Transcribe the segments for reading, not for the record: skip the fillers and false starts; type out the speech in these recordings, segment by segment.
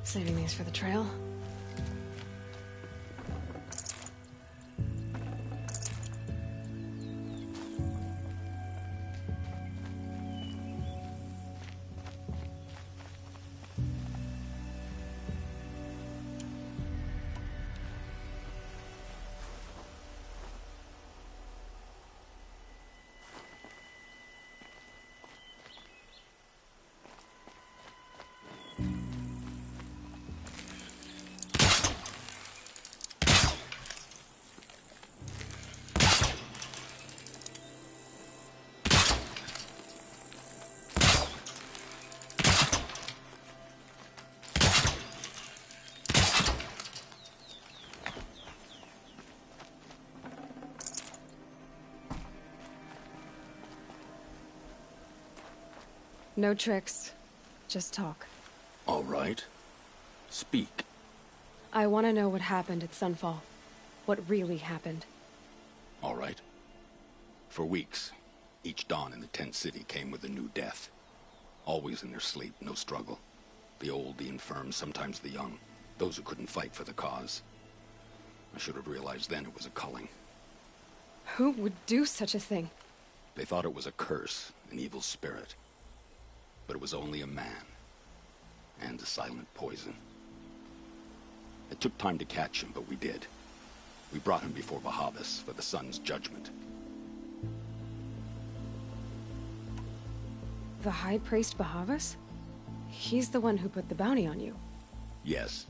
Saving these for the trail. No tricks. Just talk. All right. Speak. I want to know what happened at Sunfall. What really happened. All right. For weeks, each dawn in the tent city came with a new death. Always in their sleep, no struggle. The old, the infirm, sometimes the young. Those who couldn't fight for the cause. I should have realized then it was a culling. Who would do such a thing? They thought it was a curse, an evil spirit. But it was only a man. And a silent poison. It took time to catch him, but we did. We brought him before Bahavas for the sun's judgment. The High Priest Bahavas? He's the one who put the bounty on you. Yes.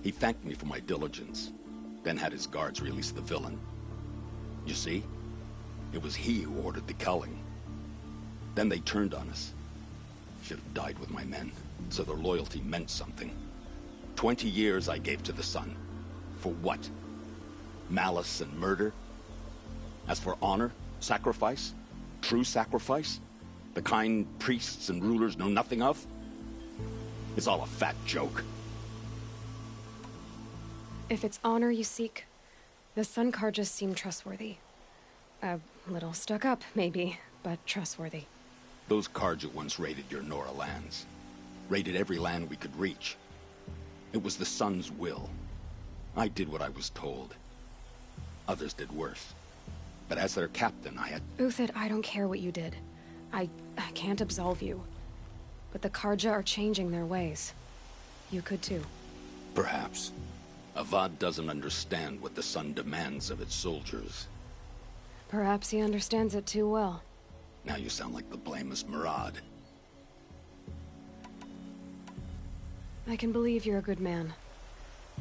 He thanked me for my diligence, then had his guards release the villain. You see? It was he who ordered the culling. Then they turned on us. Should have died with my men, so their loyalty meant something. 20 years I gave to the sun. For what? Malice and murder? As for honor, sacrifice, true sacrifice, the kind priests and rulers know nothing of? It's all a fat joke. If it's honor you seek, the Sun Karjas seem trustworthy. A little stuck up, maybe, but trustworthy. Those Karja once raided your Nora lands. Raided every land we could reach. It was the sun's will. I did what I was told. Others did worse. But as their captain, I had... Uthid, I don't care what you did. I can't absolve you. But the Karja are changing their ways. You could too. Perhaps. Avad doesn't understand what the sun demands of its soldiers. Perhaps he understands it too well. Now you sound like the blameless Murad. I can believe you're a good man.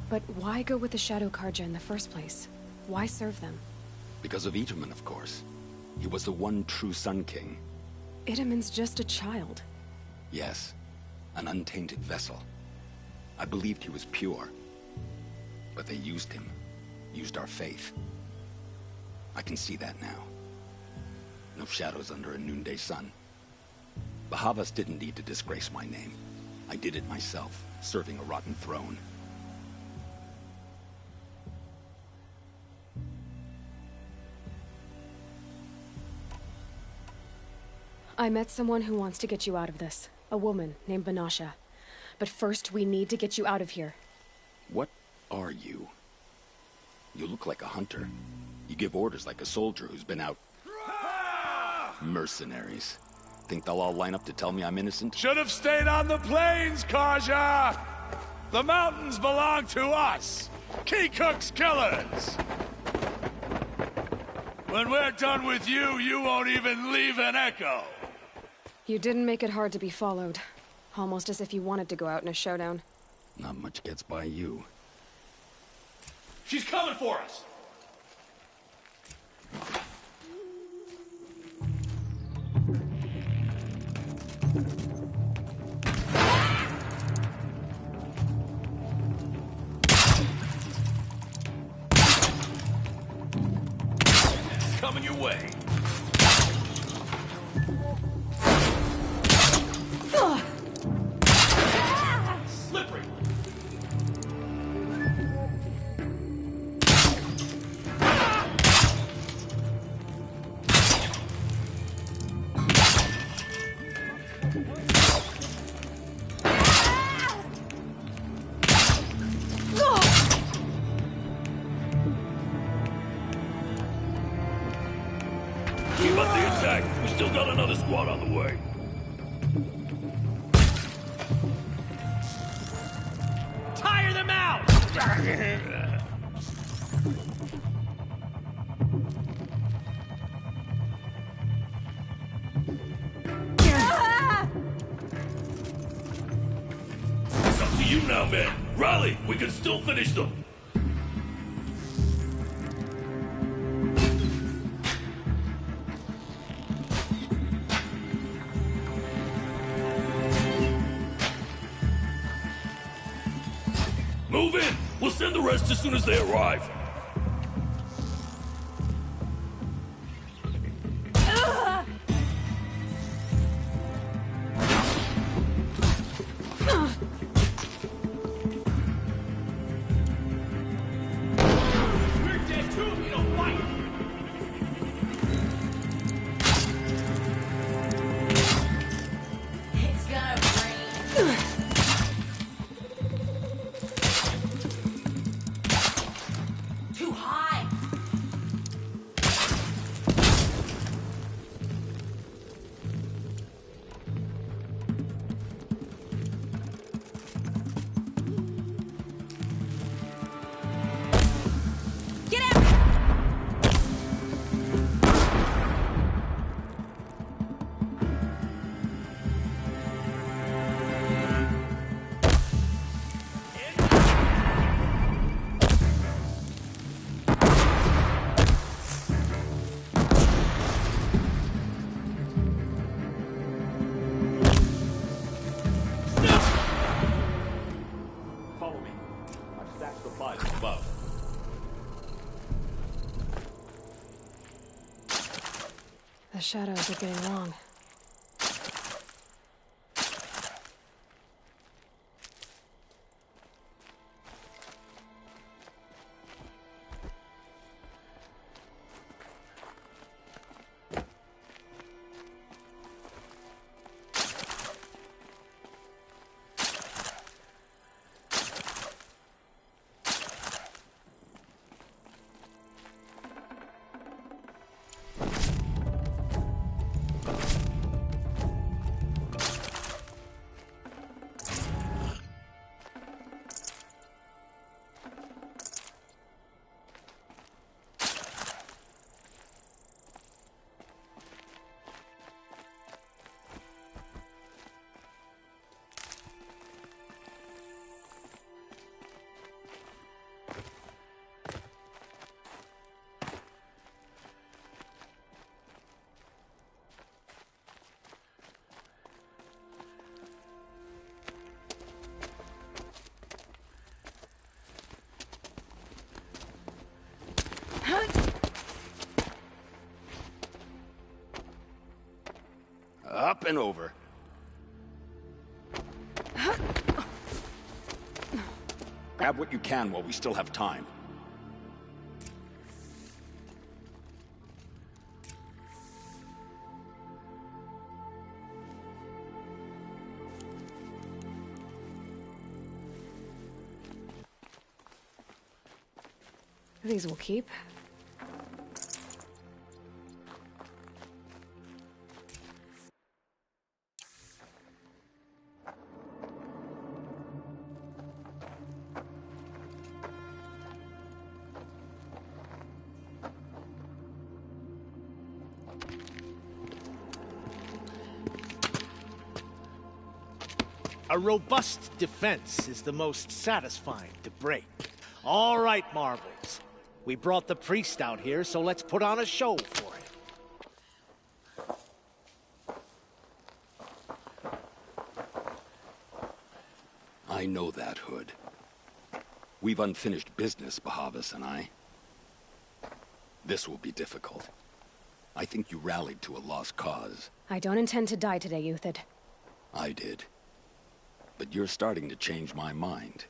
But why go with the Shadow Karja in the first place? Why serve them? Because of Itaman, of course. He was the one true Sun King. Itaman's just a child. Yes. An untainted vessel. I believed he was pure. But they used him. Used our faith. I can see that now. No shadows under a noonday sun. Bahavas didn't need to disgrace my name. I did it myself, serving a rotten throne. I met someone who wants to get you out of this. A woman named Banasha. But first, we need to get you out of here. What are you? You look like a hunter. You give orders like a soldier who's been out... Mercenaries. Think they'll all line up to tell me I'm innocent? Should have stayed on the plains, Karja! The mountains belong to us! Keycook's killers! When we're done with you, you won't even leave an echo! You didn't make it hard to be followed. Almost as if you wanted to go out in a showdown. Not much gets by you. She's coming for us! Coming your way. Slippery. still got another squad on the way. Tire them out! It's up to you now, man. Rally, we can still finish them. Move in! We'll send the rest as soon as they arrive. We're dead too if you don't fight! It's gonna rain. Too high. Get out! Follow me. I've stacked supplies above. The shadows are getting long. Up and over. Grab what you can while we still have time. These will keep. A robust defense is the most satisfying to break. All right, Marvels. We brought the priest out here, so let's put on a show for him. I know that, Hood. We've unfinished business, Bahavas and I. This will be difficult. I think you rallied to a lost cause. I don't intend to die today, Euthyd. I did. But you're starting to change my mind.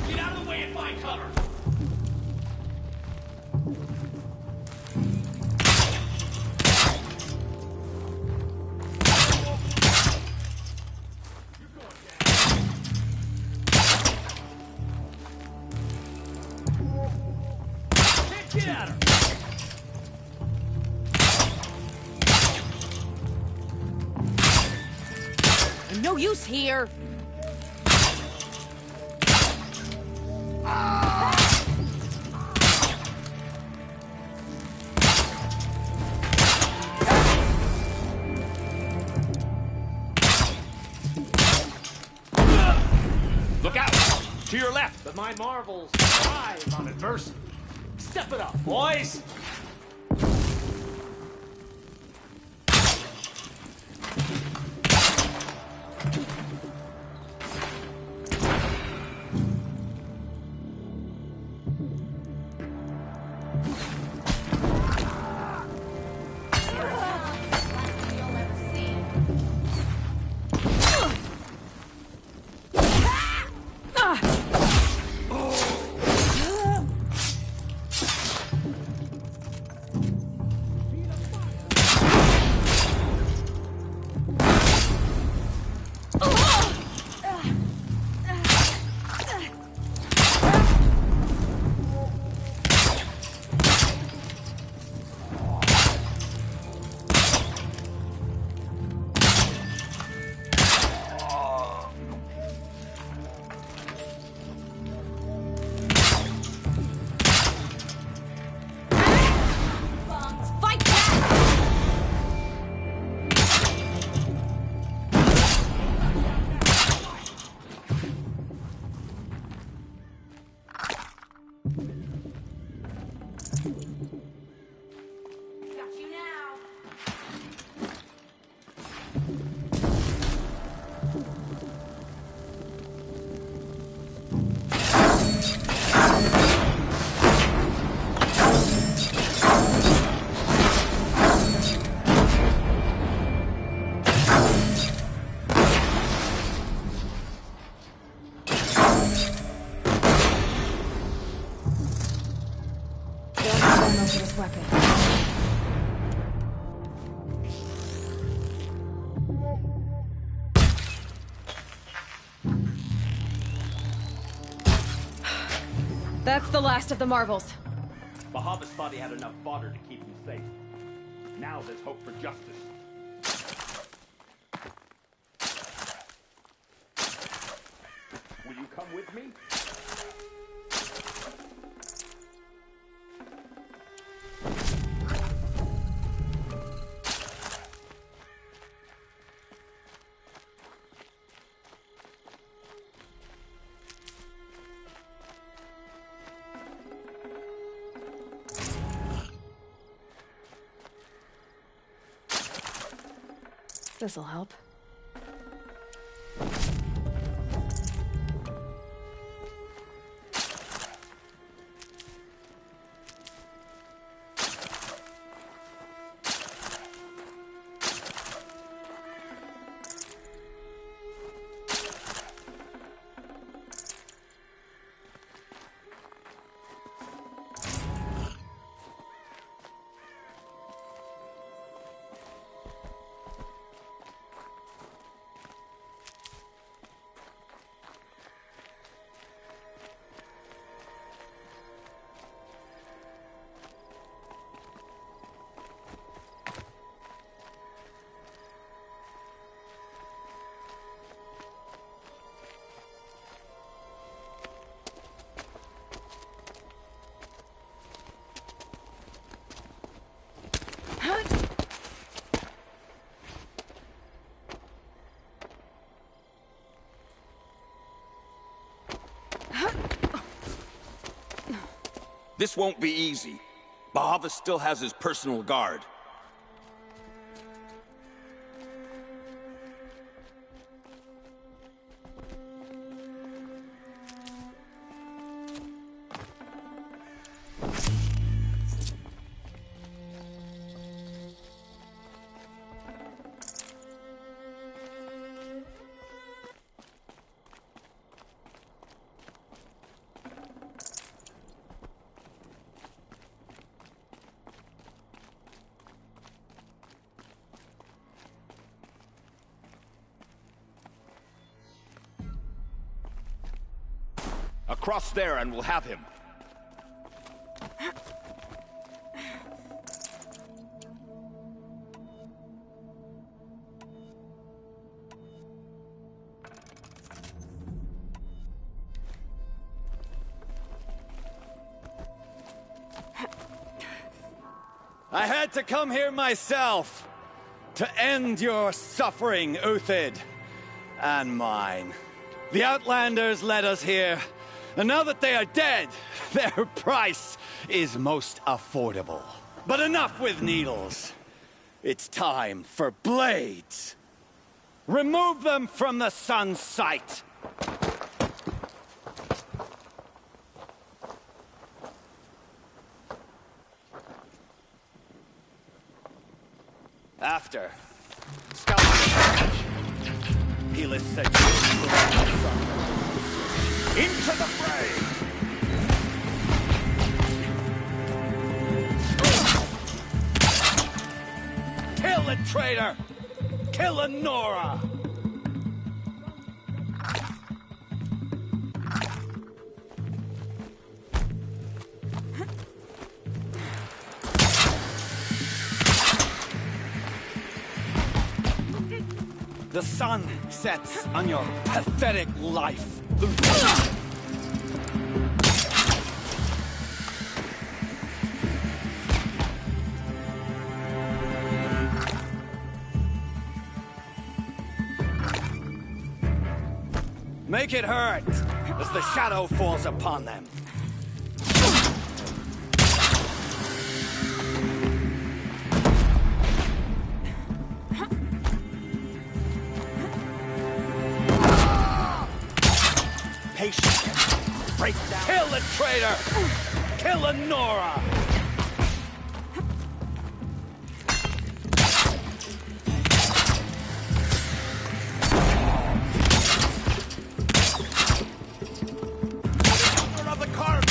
Get out of the way and find cover! Get at her! I'm no use here. Look out! To your left! But my marvels thrive on adversity. Step it up, boys! Fight back! Got you now. Don't have ammo for this weapon. That's the last of the marvels. Bahavas thought he had enough fodder to keep him safe. Now there's hope for justice. Will you come with me? This'll help. This won't be easy. Bahavas still has his personal guard. Across there and we'll have him. I had to come here myself to end your suffering, Uthid, and mine. The Outlanders led us here, and now that they are dead, their price is most affordable. But enough with needles. It's time for blades. Remove them from the sun's sight. After, scout the Helis said into the fray! Kill the traitor! Kill Nora! The sun sets on your pathetic life. Make it hurt as the shadow falls upon them. Break down. Kill the traitor! Kill Nora! Honor of the carp!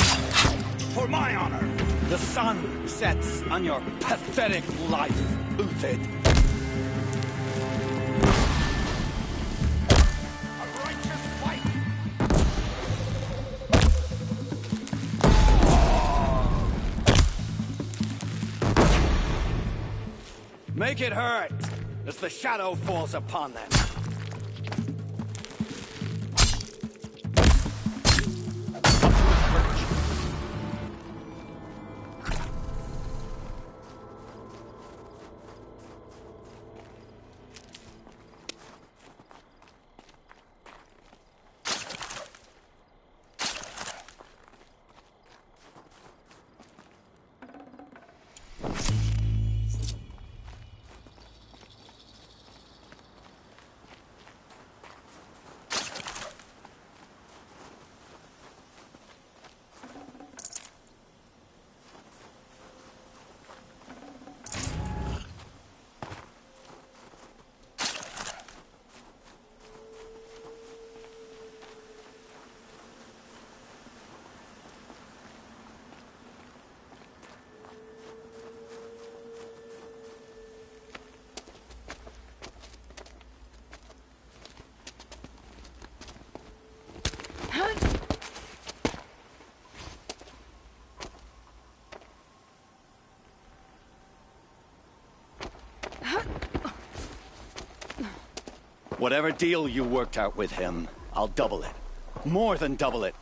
For my honor! The sun sets on your pathetic life, Uthid. Make it hurt as the shadow falls upon them. Whatever deal you worked out with him, I'll double it. More than double it.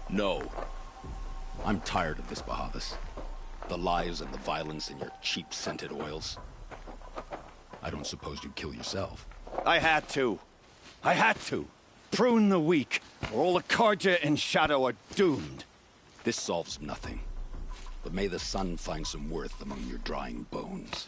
No. I'm tired of this, Bahavas. The lies and the violence and your cheap scented oils. I don't suppose you'd kill yourself. I had to. I had to. Prune the weak, or all the Karja in Shadow are doomed. This solves nothing. But may the sun find some worth among your drying bones.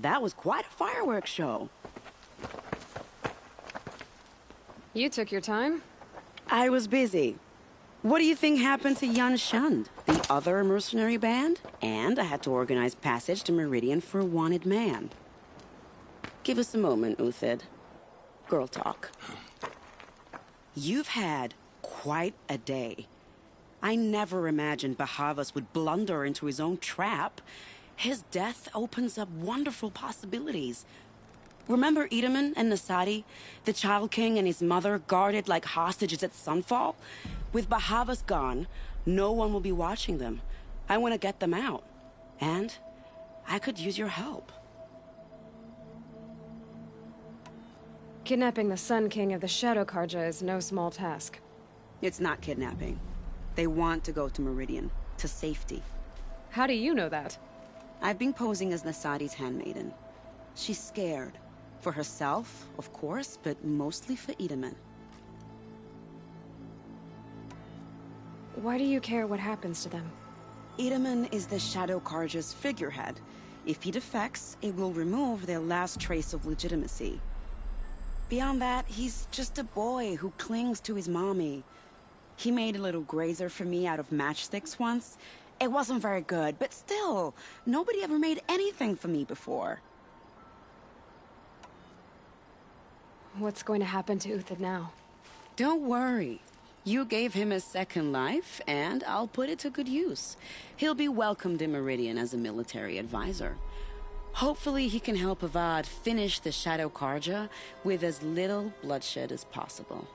That was quite a fireworks show. You took your time. I was busy. What do you think happened to Yan Shund, the other mercenary band? And I had to organize passage to Meridian for a wanted man. Give us a moment, Uthid. Girl talk. You've had quite a day. I never imagined Bahavas would blunder into his own trap. His death opens up wonderful possibilities. Remember Edaman and Nasadi? The Child King and his mother guarded like hostages at sunfall? With Bahavas gone, no one will be watching them. I want to get them out. And I could use your help. Kidnapping the Sun King of the Shadow Karja is no small task. It's not kidnapping. They want to go to Meridian, to safety. How do you know that? I've been posing as Nasadi's handmaiden. She's scared. For herself, of course, but mostly for Itamen. Why do you care what happens to them? Itamen is the Shadow Karja's figurehead. If he defects, it will remove their last trace of legitimacy. Beyond that, he's just a boy who clings to his mommy. He made a little grazer for me out of matchsticks once. It wasn't very good, but still, nobody ever made anything for me before. What's going to happen to Uthid now? Don't worry. You gave him a second life, and I'll put it to good use. He'll be welcomed in Meridian as a military advisor. Hopefully he can help Avad finish the Shadow Karja with as little bloodshed as possible.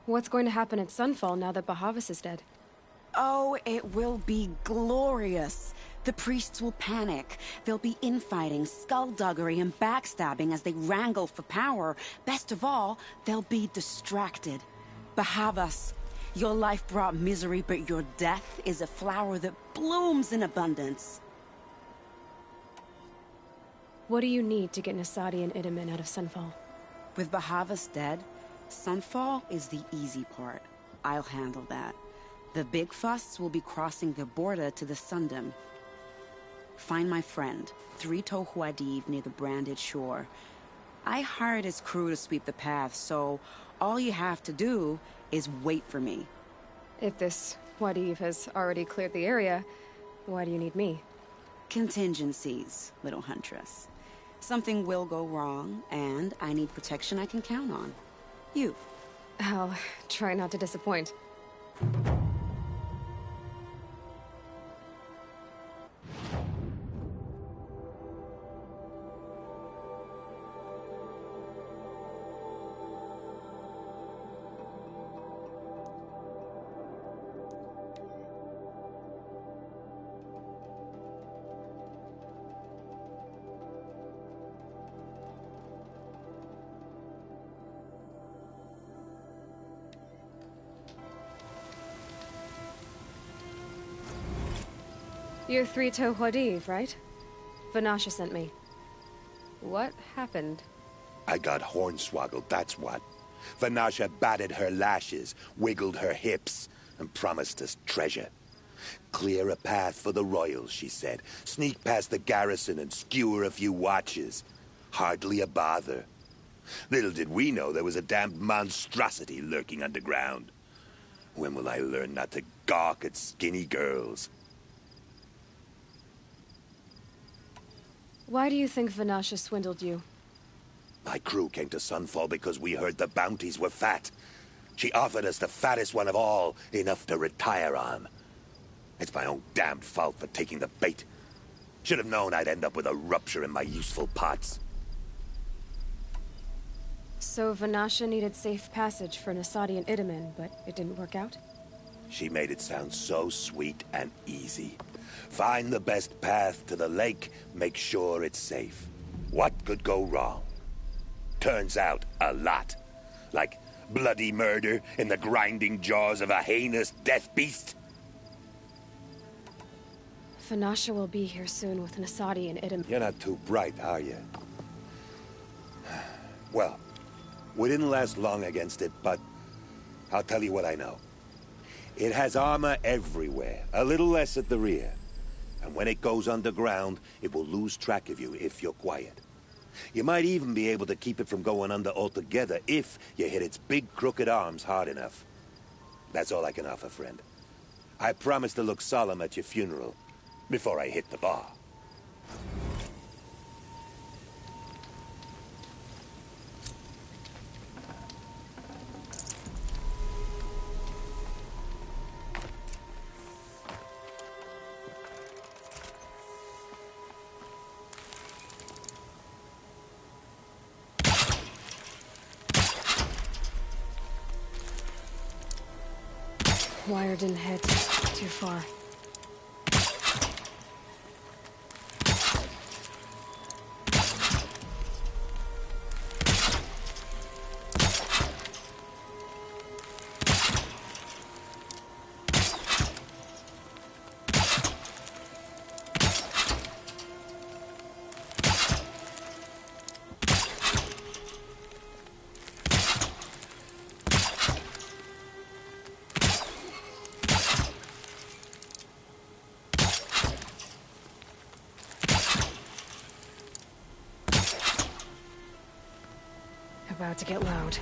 What's going to happen at Sunfall now that Bahavas is dead? Oh, it will be glorious. The priests will panic. There'll be infighting, skullduggery, and backstabbing as they wrangle for power. Best of all, they'll be distracted. Bahavas, your life brought misery, but your death is a flower that blooms in abundance. What do you need to get Nasadi and Itamen out of Sunfall? With Bahavas dead, Sunfall is the easy part. I'll handle that. The big fuss will be crossing the border to the Sundom. Find my friend, 3 Tohuadiv near the branded shore. I hired his crew to sweep the path, so all you have to do is wait for me. If this Wadiv has already cleared the area, why do you need me? Contingencies, little huntress. Something will go wrong, and I need protection I can count on. You. I'll try not to disappoint. You're 3 Tohuadiv, right? Vanasha sent me. What happened? I got hornswoggled, that's what. Vanasha batted her lashes, wiggled her hips, and promised us treasure. Clear a path for the royals, she said. Sneak past the garrison and skewer a few watches. Hardly a bother. Little did we know there was a damned monstrosity lurking underground. When will I learn not to gawk at skinny girls? Why do you think Vanasha swindled you? My crew came to Sunfall because we heard the bounties were fat. She offered us the fattest one of all, enough to retire on. It's my own damned fault for taking the bait. Should have known I'd end up with a rupture in my useful parts. So Vanasha needed safe passage for Nasadi and Itamen, but it didn't work out? She made it sound so sweet and easy. Find the best path to the lake, make sure it's safe. What could go wrong? Turns out, a lot. Like bloody murder in the grinding jaws of a heinous death beast. Vanasha will be here soon with Nasadi and Itamen. You're not too bright, are you? Well, we didn't last long against it, but I'll tell you what I know. It has armor everywhere, a little less at the rear. And when it goes underground, it will lose track of you if you're quiet. You might even be able to keep it from going under altogether if you hit its big crooked arms hard enough. That's all I can offer, friend. I promise to look solemn at your funeral before I hit the bar. Wire didn't hit. Too far. About to get loud.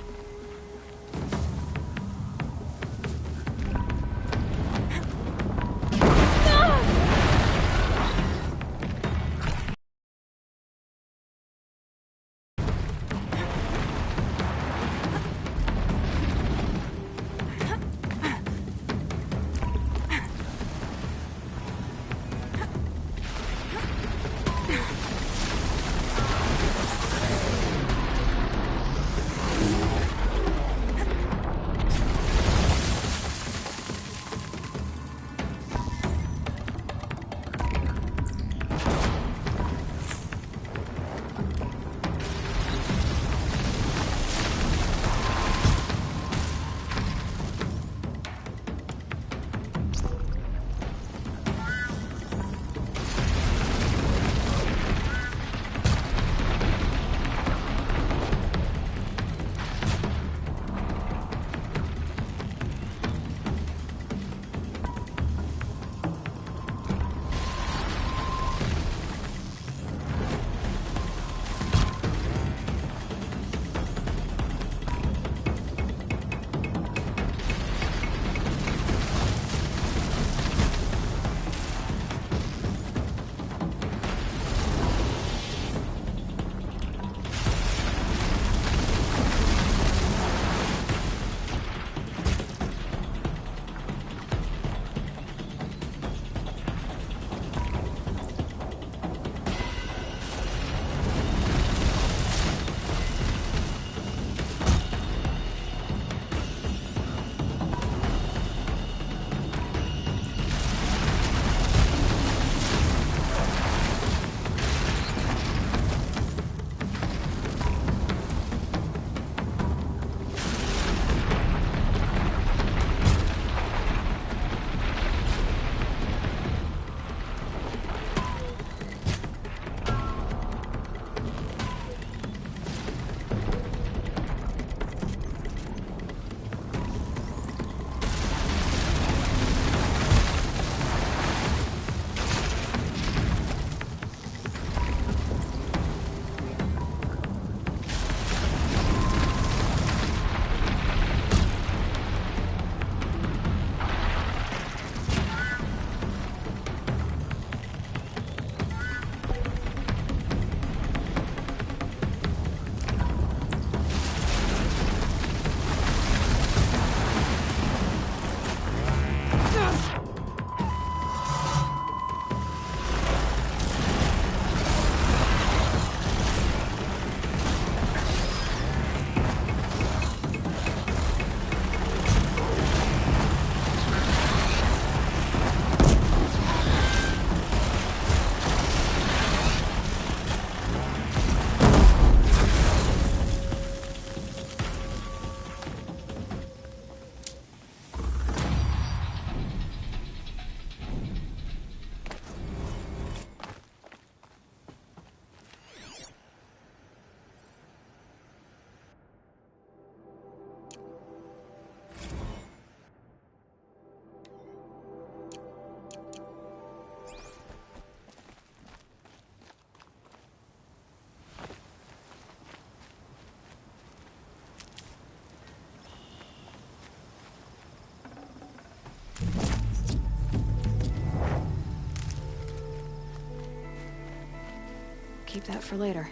Keep that for later.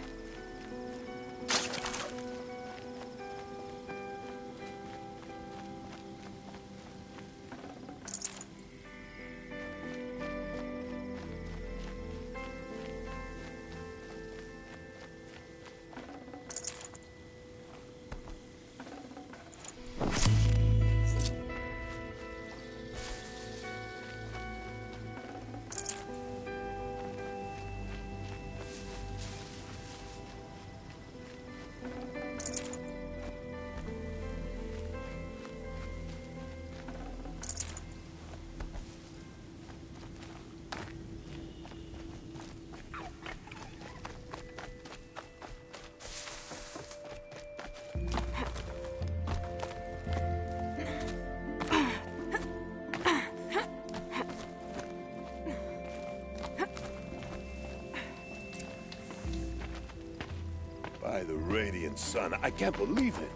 By the radiant sun, I can't believe it.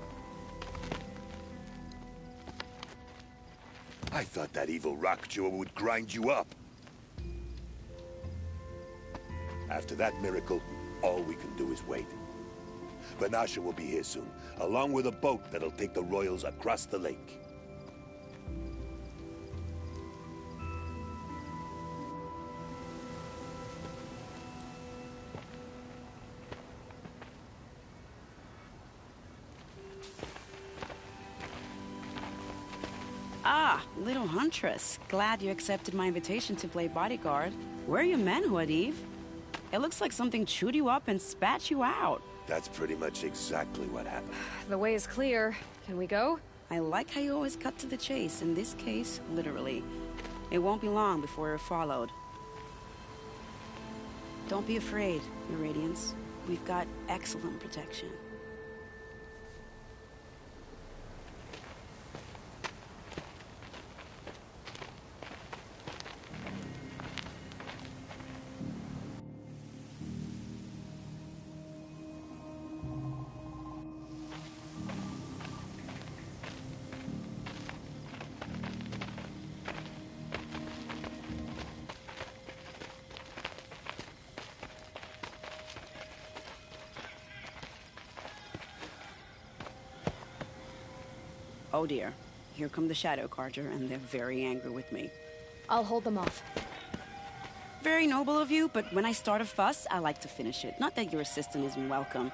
I thought that evil rock jewel would grind you up. After that miracle, all we can do is wait. Vanasha will be here soon, along with a boat that'll take the royals across the lake. Ah, little huntress. Glad you accepted my invitation to play bodyguard. Where are your men, Huadiv? It looks like something chewed you up and spat you out. That's pretty much exactly what happened. The way is clear. Can we go? I like how you always cut to the chase. In this case, literally. It won't be long before we're followed. Don't be afraid, Your Radiance. We've got excellent protection. Oh dear. Here come the Shadow Carter, and they're very angry with me. I'll hold them off. Very noble of you, but when I start a fuss, I like to finish it. Not that your assistant isn't welcome.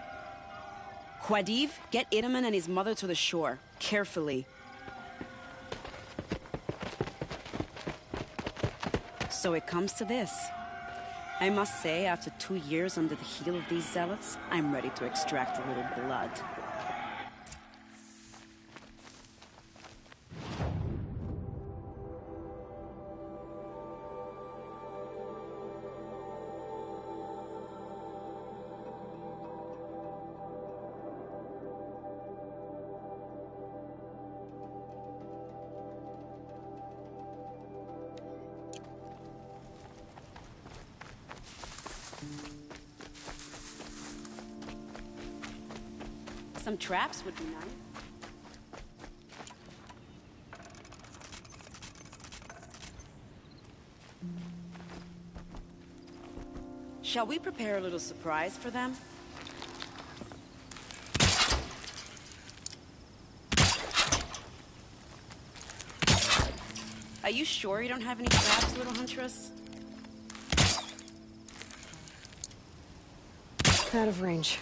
Huadiv, get Itaman and his mother to the shore. Carefully. So it comes to this. I must say, after 2 years under the heel of these zealots, I'm ready to extract a little blood. Some traps would be nice. Shall we prepare a little surprise for them? Are you sure you don't have any traps, little huntress? Out of range.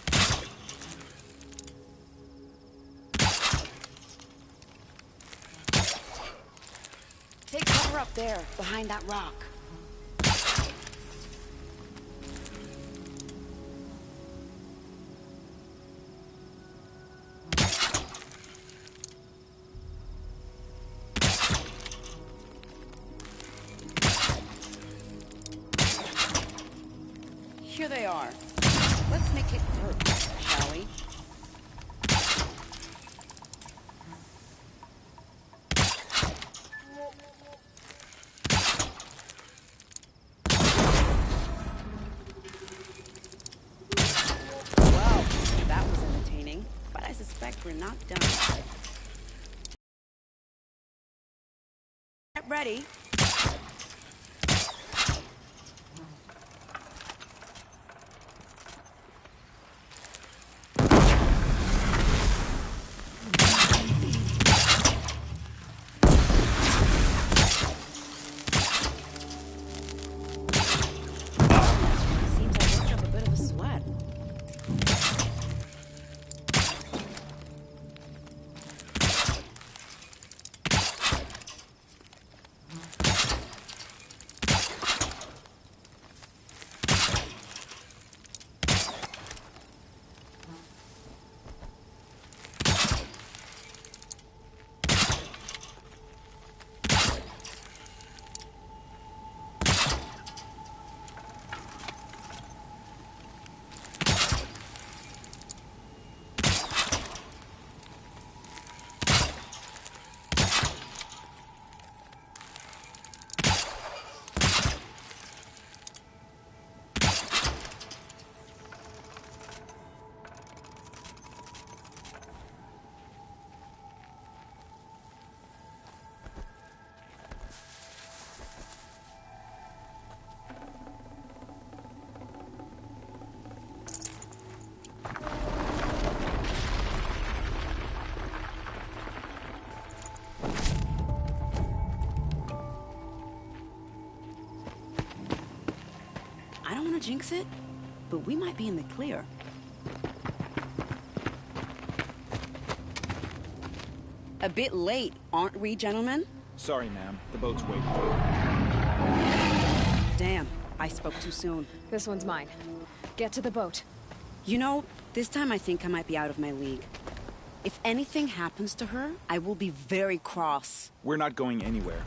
Take cover up there, behind that rock. Here they are. Let's make it hurt, shall we? Well, that was entertaining, but I suspect we're not done. Get ready. want to jinx it, but we might be in the clear. A bit late, aren't we, gentlemen? Sorry, ma'am. The boat's waiting. Damn, I spoke too soon. This one's mine. Get to the boat. You know, this time I think I might be out of my league. If anything happens to her, I will be very cross. We're not going anywhere.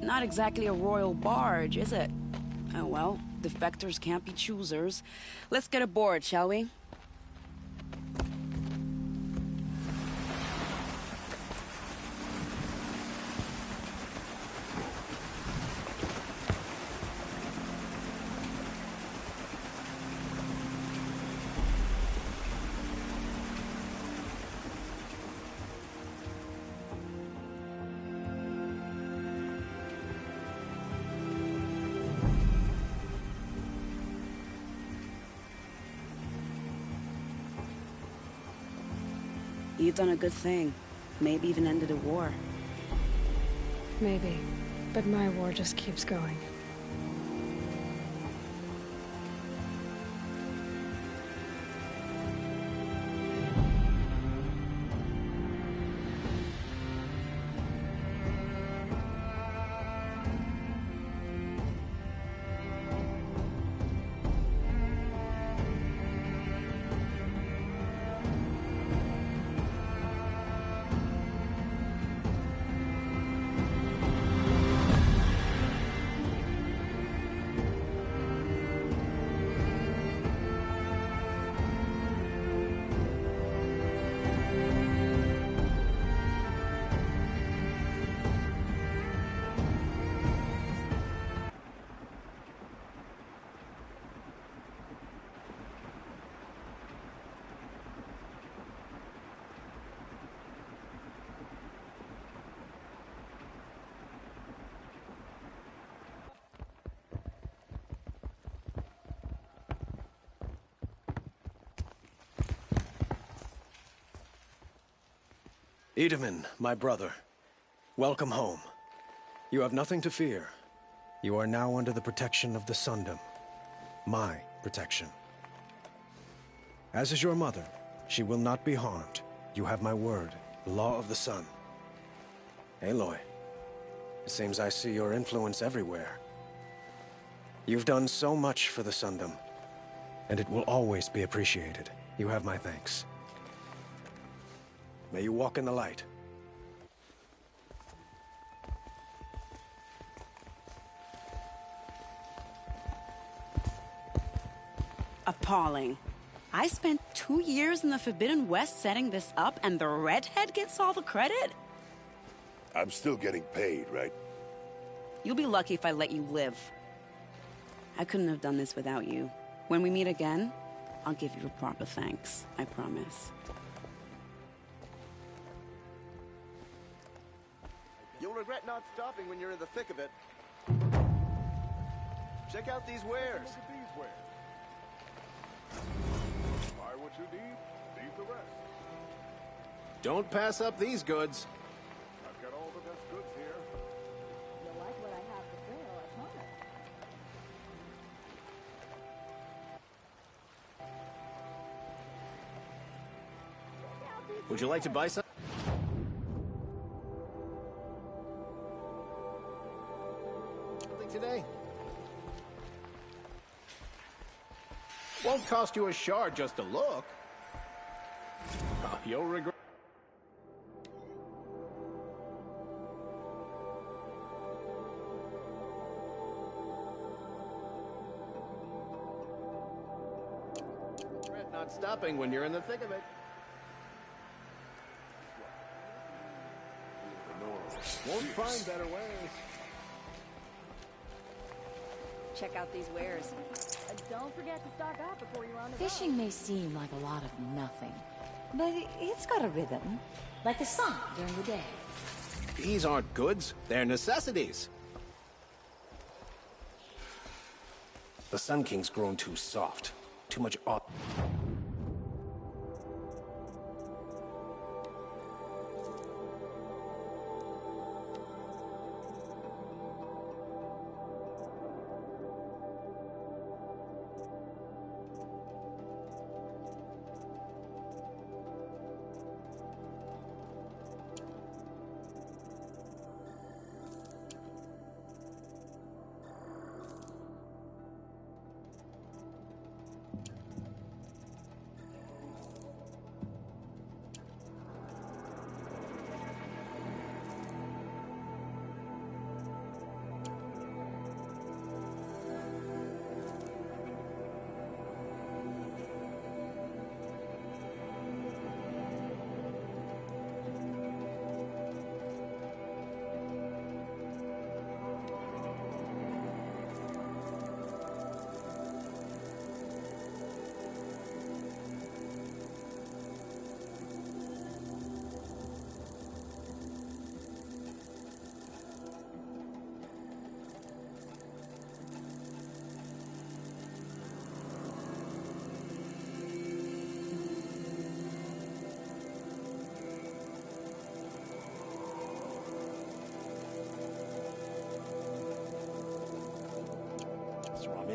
Not exactly a royal barge, is it? Oh well, defectors can't be choosers. Let's get aboard, shall we? You've done a good thing. Maybe even ended a war. Maybe. But my war just keeps going. Edaman, my brother, welcome home. You have nothing to fear. You are now under the protection of the Sundom. My protection. As is your mother, she will not be harmed. You have my word, the law of the sun. Aloy, it seems I see your influence everywhere. You've done so much for the Sundom, and it will always be appreciated. You have my thanks. May you walk in the light. Appalling. I spent 2 years in the Forbidden West setting this up, and the redhead gets all the credit? I'm still getting paid, right? You'll be lucky if I let you live. I couldn't have done this without you. When we meet again, I'll give you a proper thanks. I promise. You'll regret not stopping when you're in the thick of it. Check out these wares. Look at these wares. Buy what you need, leave the rest. Don't pass up these goods. I've got all the best goods here. You like what I have for sale, I promise. Would you like to buy some? Something today? Won't cost you a shard just to look. Oh, you'll regret. Not stopping when you're in the thick of it. Won't find better ways. Check out these wares. Don't forget to stock up before you're on the Fishing may seem like a lot of nothing, but it's got a rhythm, like the sun during the day. These aren't goods, they're necessities. The Sun King's grown too soft. Too much op.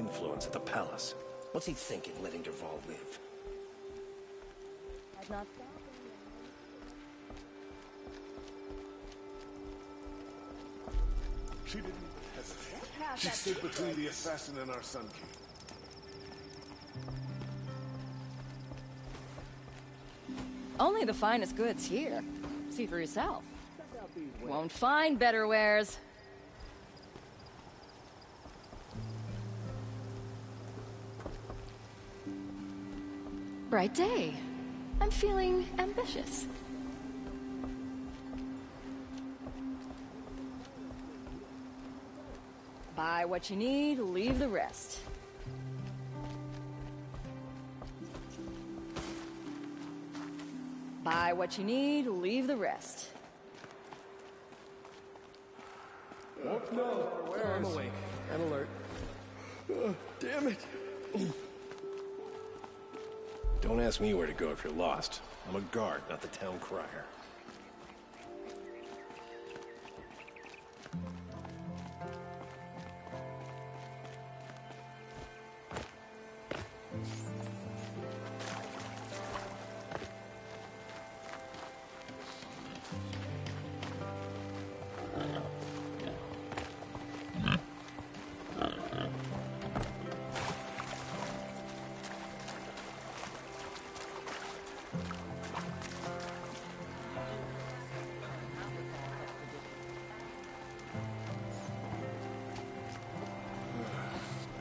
influence at the palace. What's he thinking, letting Dervahl live? Has not She didn't even hesitate. She stood between the assassin and our Sun King. Only the finest goods here. See for yourself. Won't find better wares. Bright day. I'm feeling ambitious. Buy what you need, leave the rest. Buy what you need, leave the rest. No, I'm awake and alert. Damn it. Don't ask me where to go if you're lost. I'm a guard, not the town crier.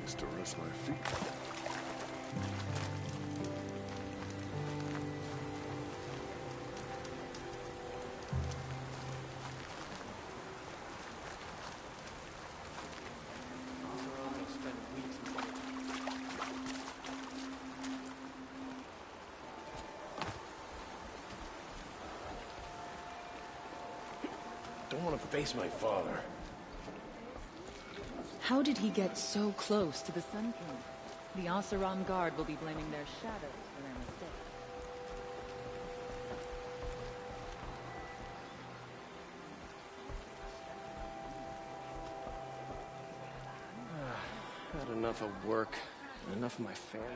Nice to rest my feet. Don't want to face my father. How did he get so close to the Sun King? The Oseram Guard will be blaming their shadows for their mistake. Not enough of work, enough of my family.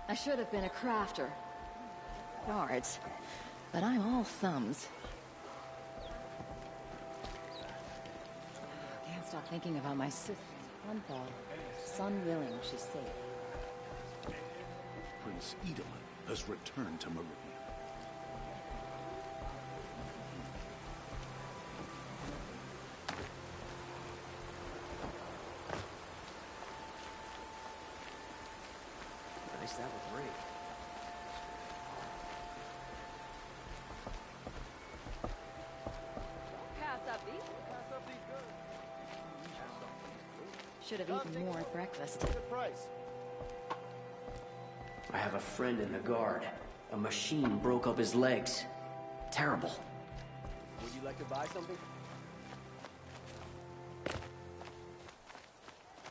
I should have been a crafter. Guards. But I'm all thumbs. Can't stop thinking about my sister's Hunthal. Sun willing, she's safe. Prince Edelman has returned to Meridian. Nice that with Ray. Should have eaten more at breakfast. I have a friend in the guard. A machine broke up his legs. Terrible. Would you like to buy something?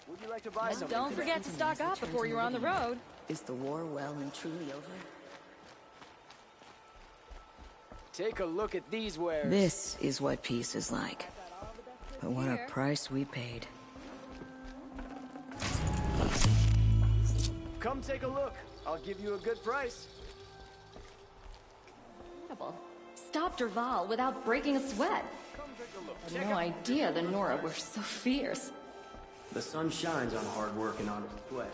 Would you like to buy And something? don't forget to stock up before you're on the road. Is the war well and truly over? Take a look at these wares. This is what peace is like. But what a price we paid. Come take a look. I'll give you a good price. Incredible. Stop Dervahl without breaking a sweat. I had no idea the Nora were so fierce. The sun shines on hard work and honest sweat.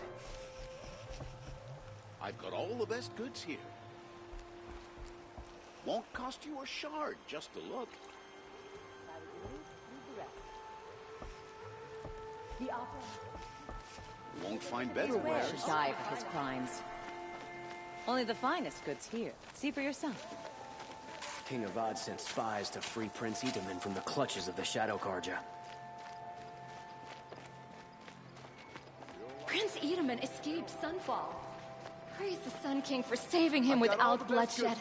I've got all the best goods here. Won't cost you a shard just to look. Won't find better wares. Should die for his crimes. Only the finest goods here. See for yourself. King Avad sent spies to free Prince Edelman from the clutches of the Shadow Karja. Prince Edelman escaped Sunfall. Praise the Sun King for saving him without bloodshed.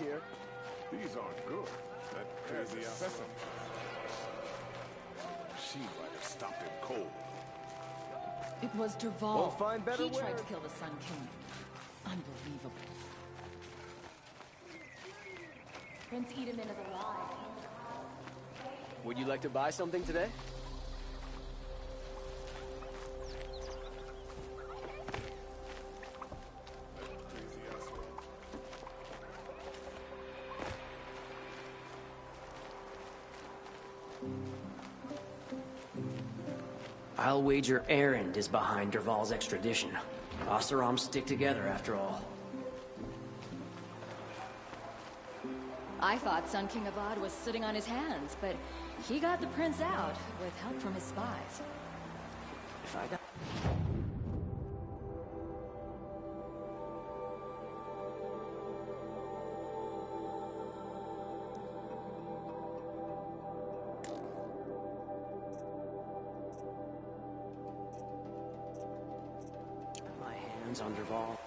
These aren't good. That crazy assassin. She might have stopped him cold. It was Dervahl. Won't find better He tried wares. to kill the Sun King. Unbelievable. Prince Edelman is alive. Would you like to buy something today? I'll wager Erend is behind Dervahl's extradition. Osirams stick together after all. I thought Sun King Avad was sitting on his hands, but he got the prince out with help from his spies. If I got... my hands on Dervahl.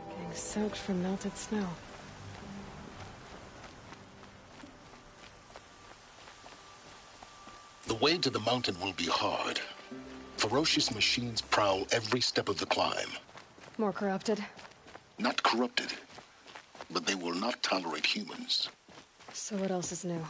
Getting soaked from melted snow. The way to the mountain will be hard. Ferocious machines prowl every step of the climb. More corrupted. Not corrupted, but they will not tolerate humans. So what else is new?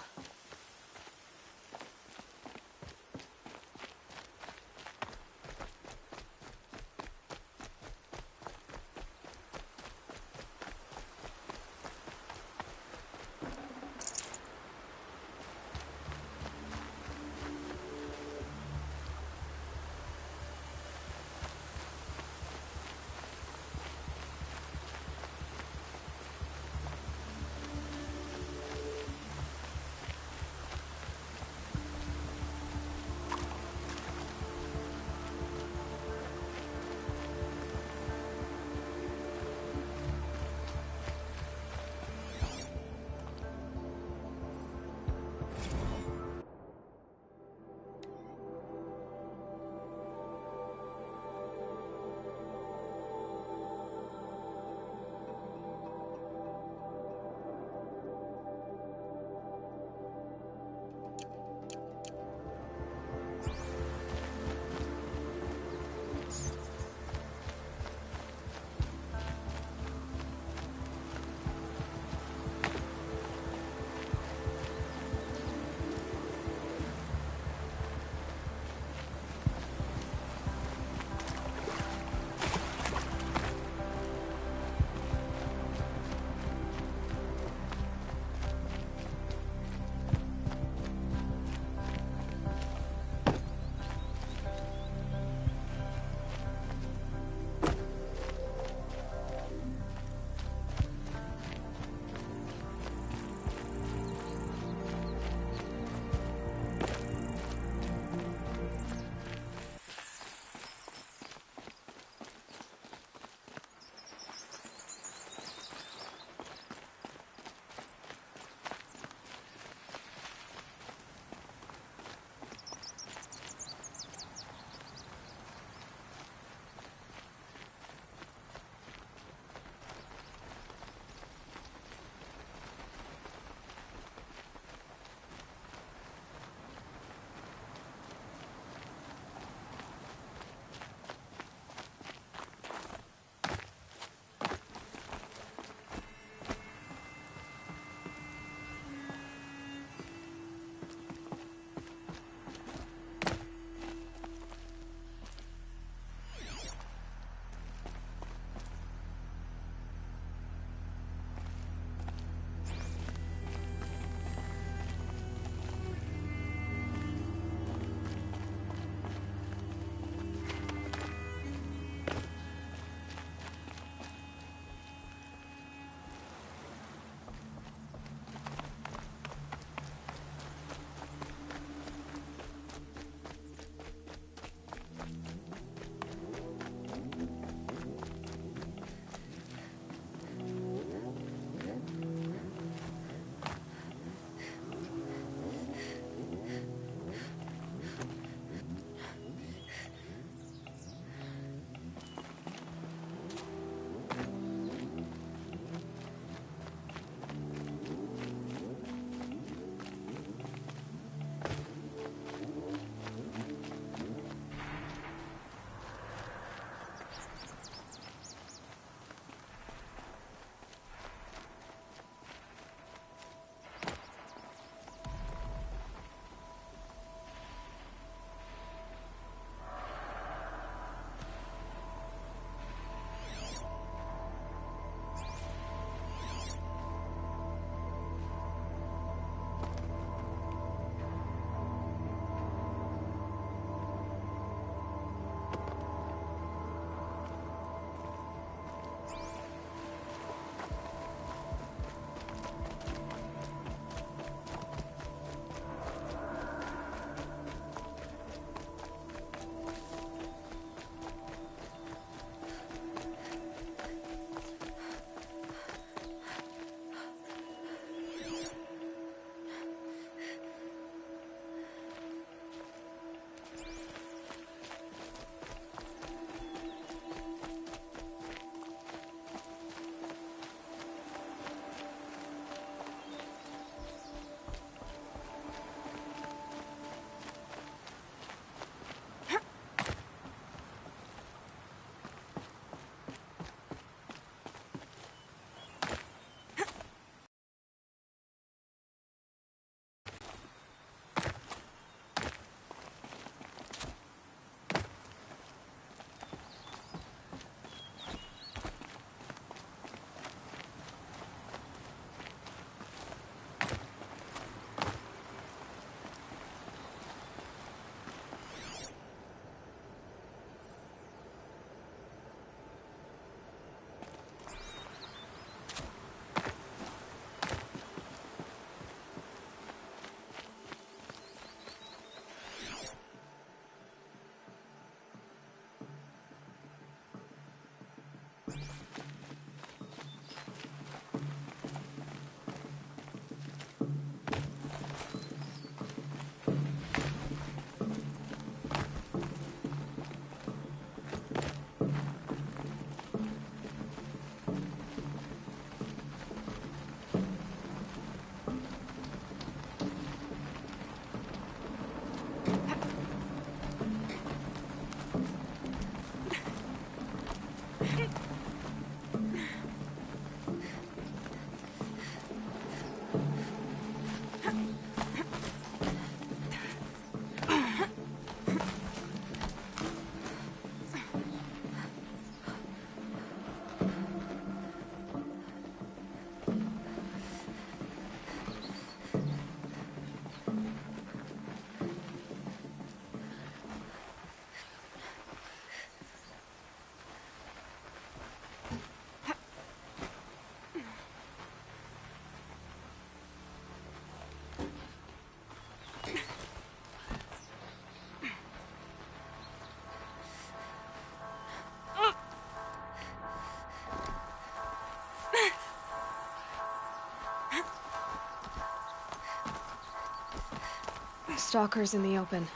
Stalkers in the open.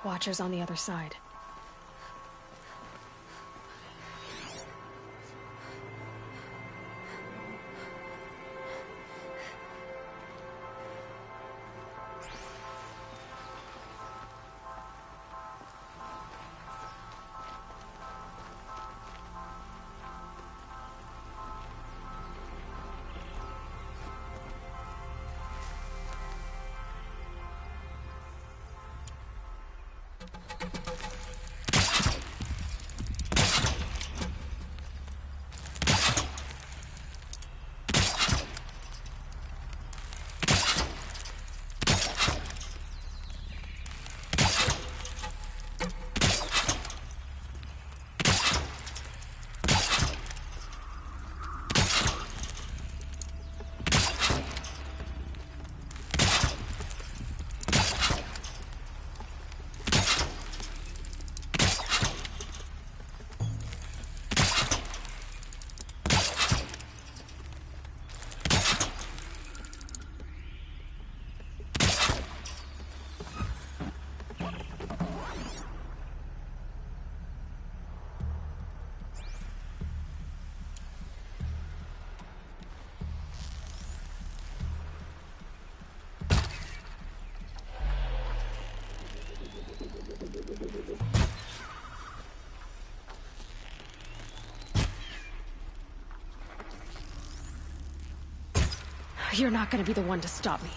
Watchers on the other side. You're not gonna be the one to stop me.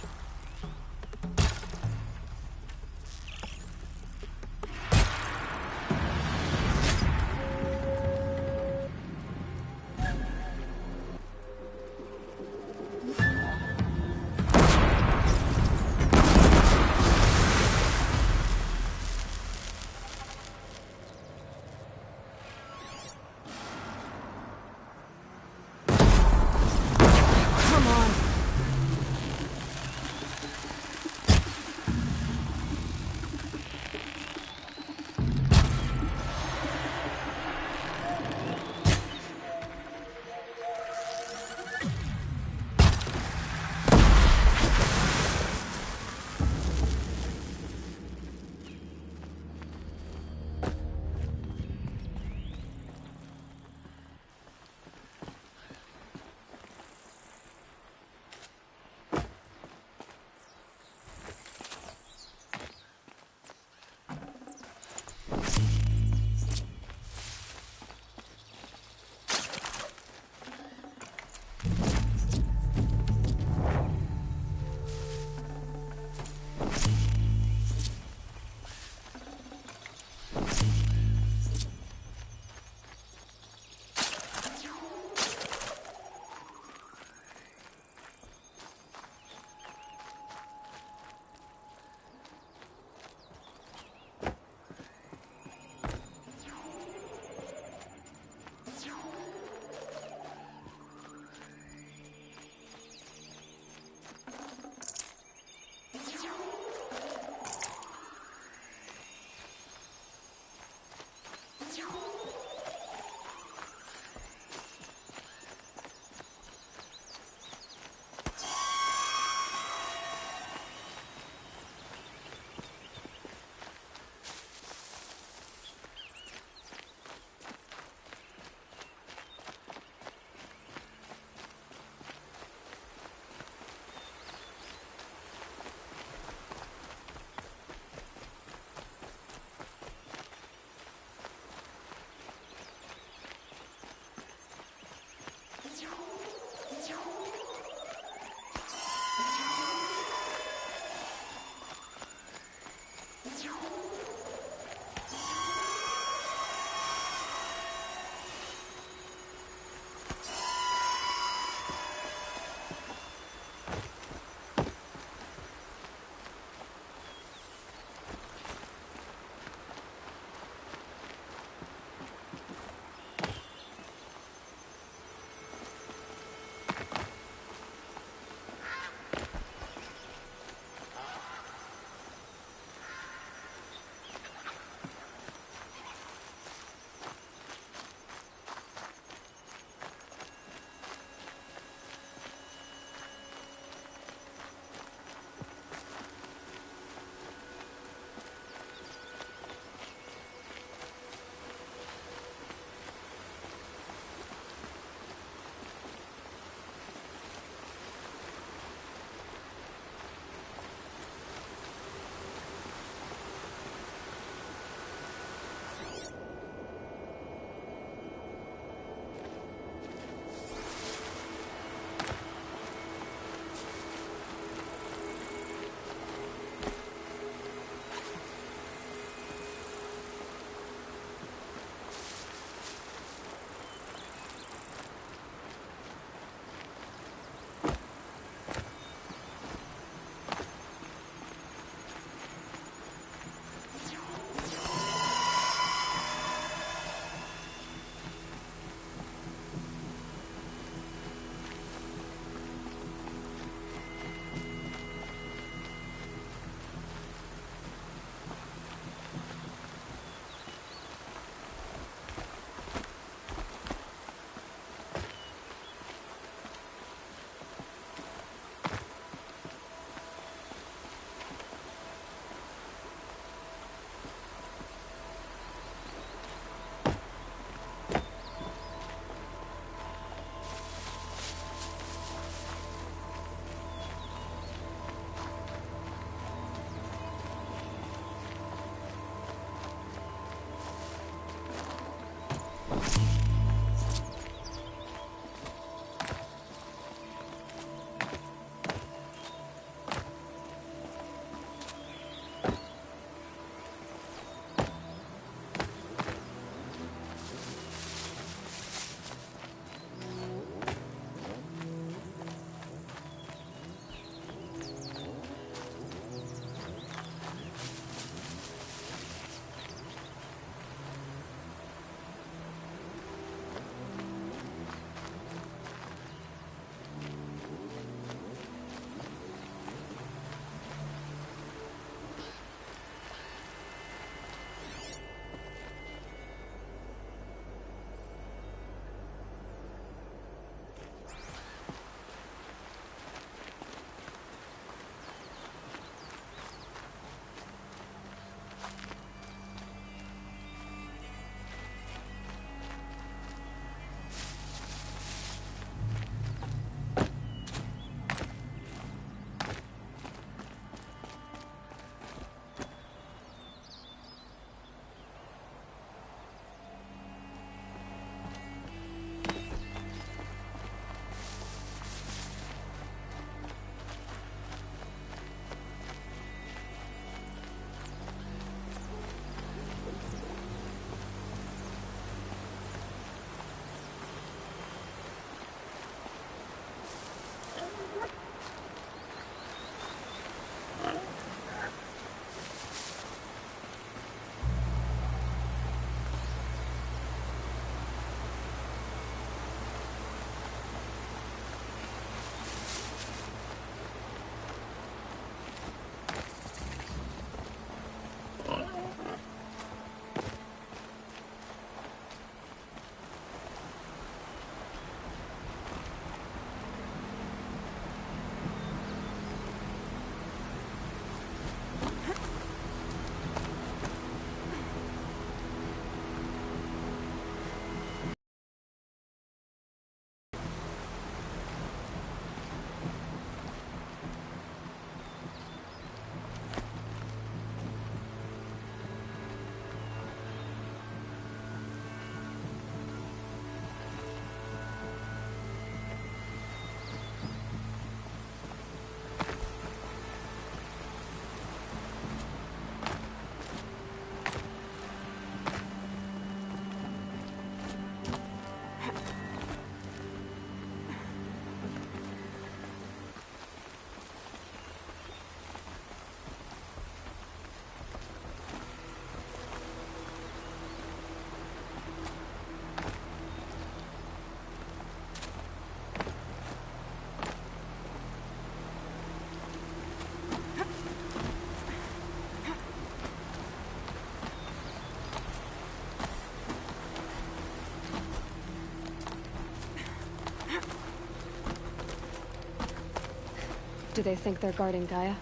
Do they think they're guarding Gaia?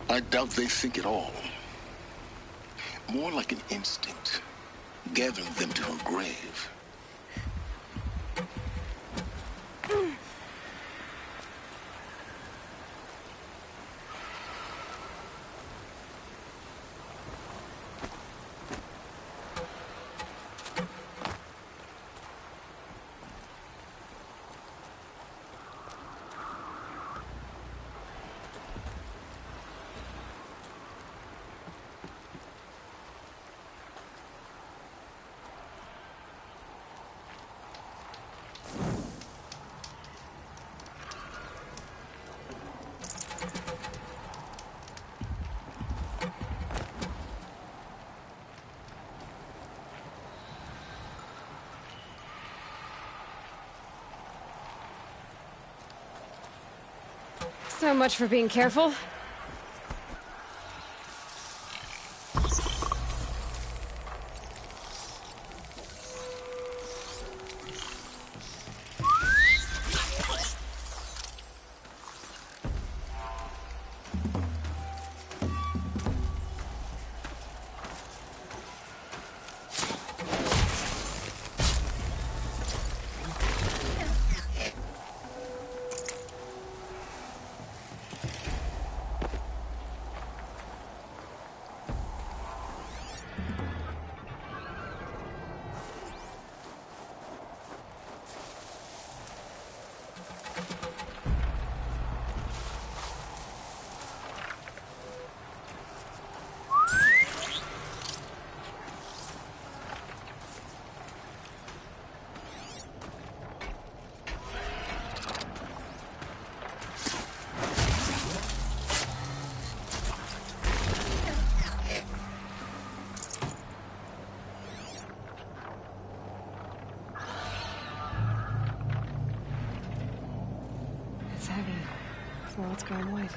I doubt they think at all. More like an instinct, gathering them to her grave. So much for being careful. It's heavy. Well, it's going white.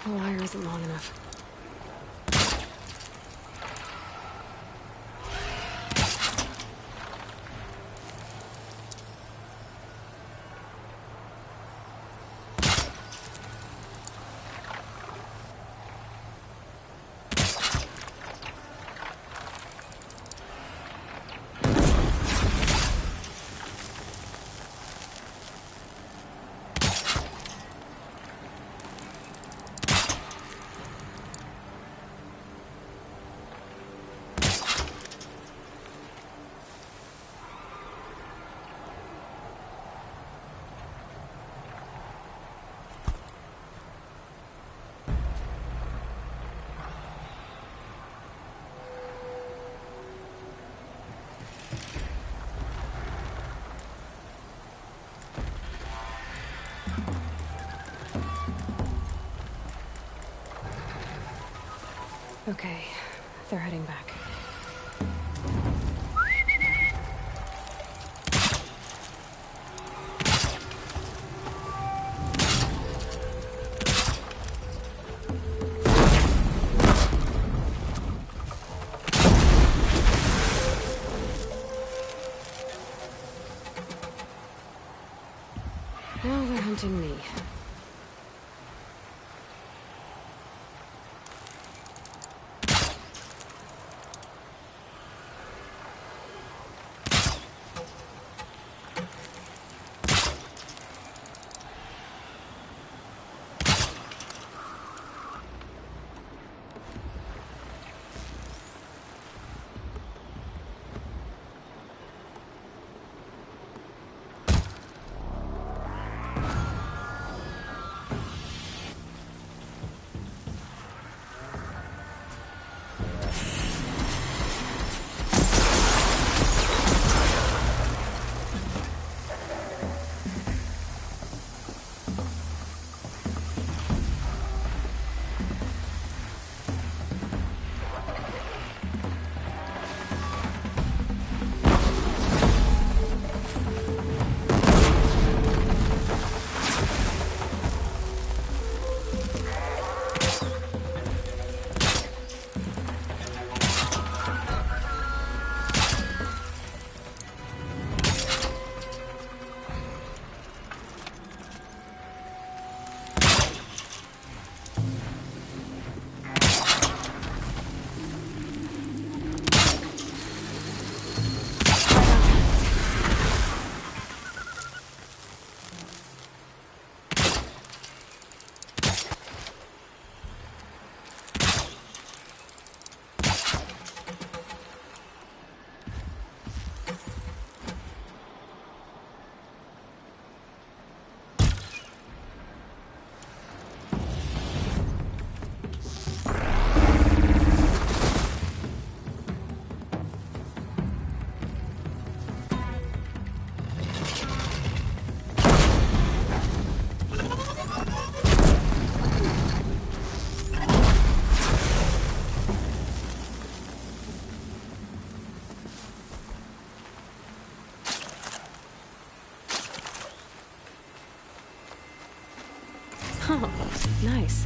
The wire isn't long enough. Okay, they're heading back. Now they're hunting me. Oh, nice.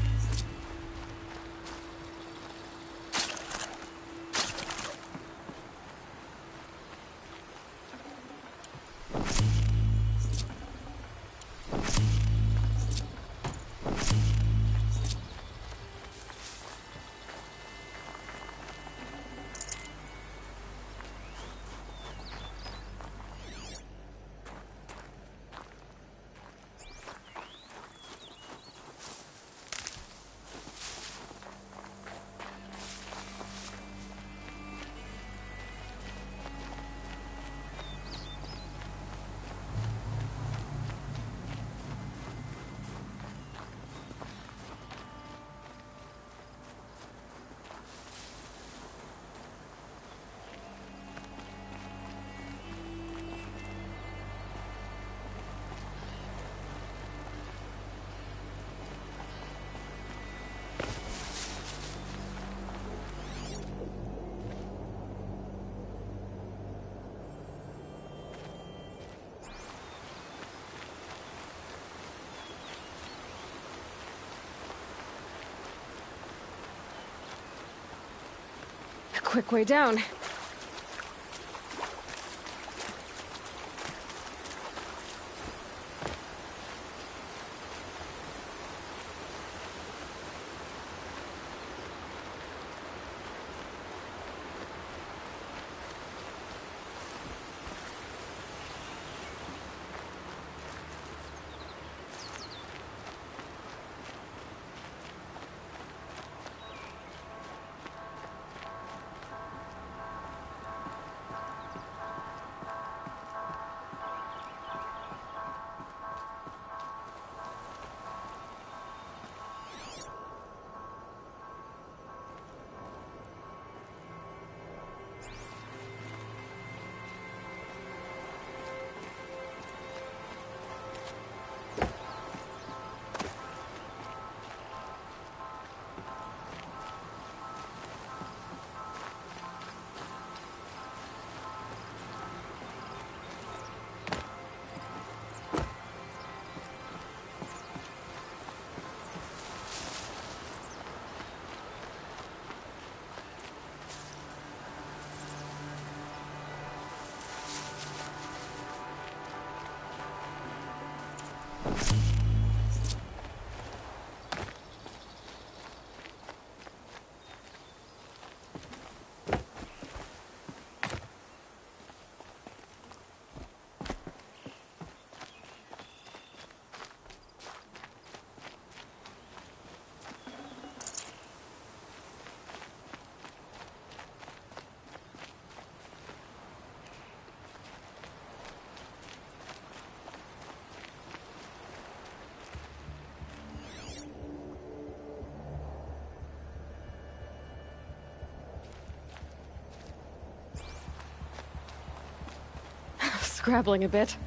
Quick way down. Scrabbling a bit.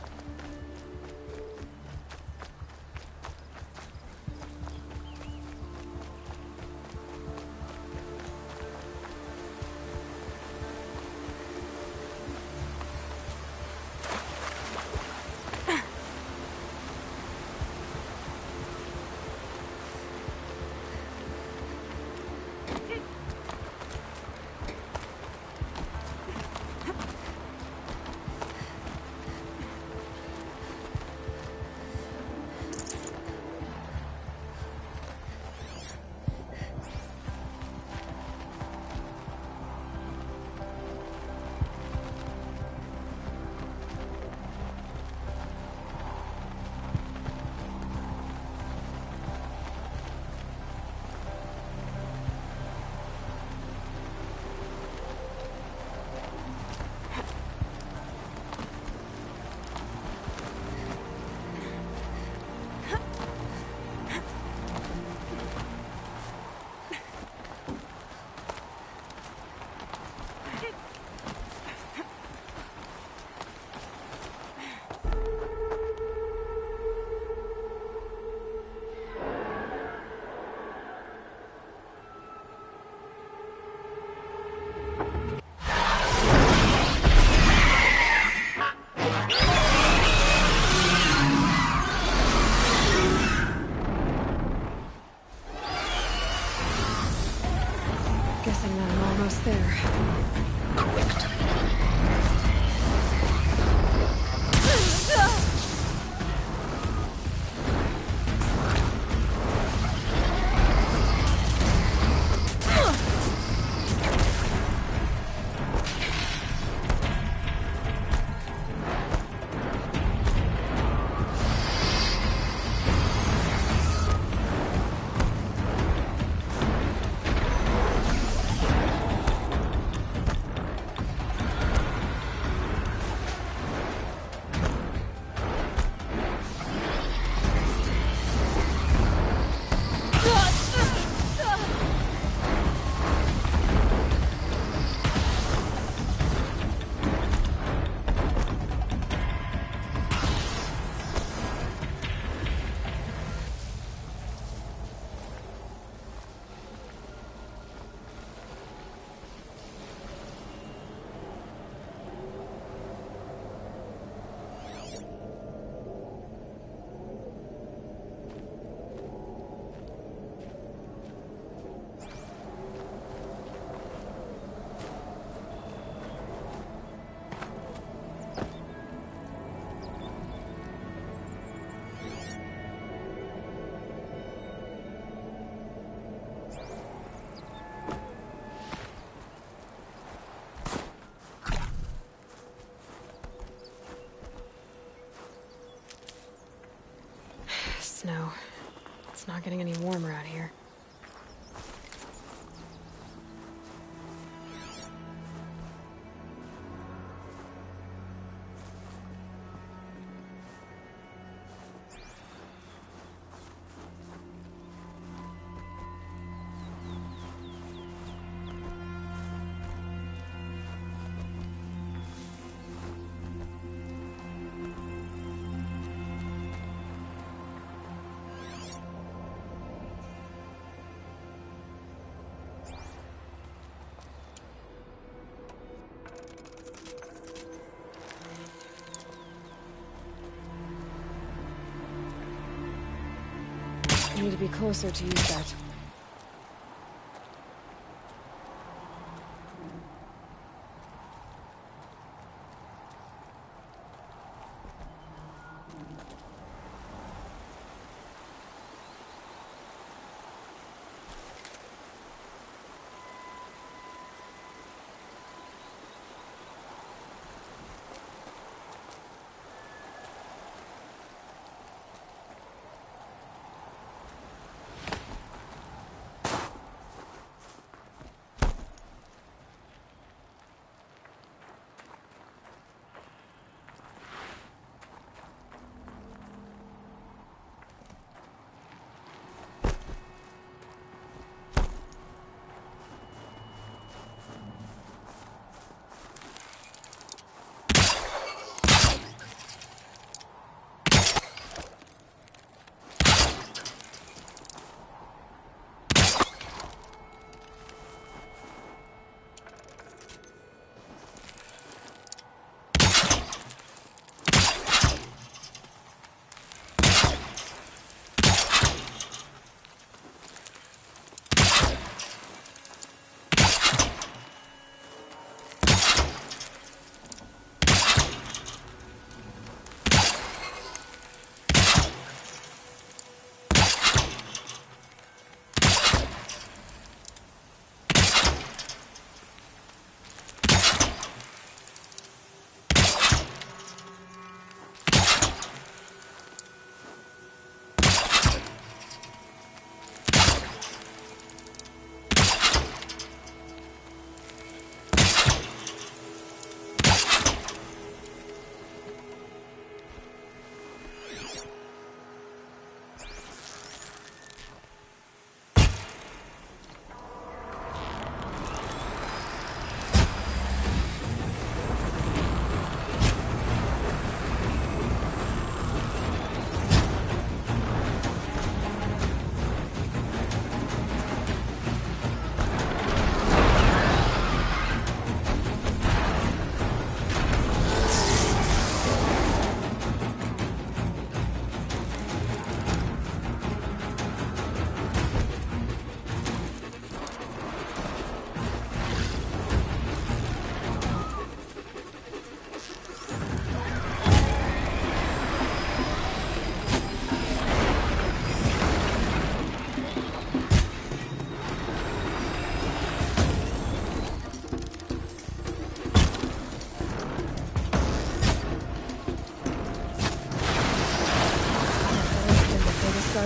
snow. It's not getting any warmer out here. I need to be closer to use that.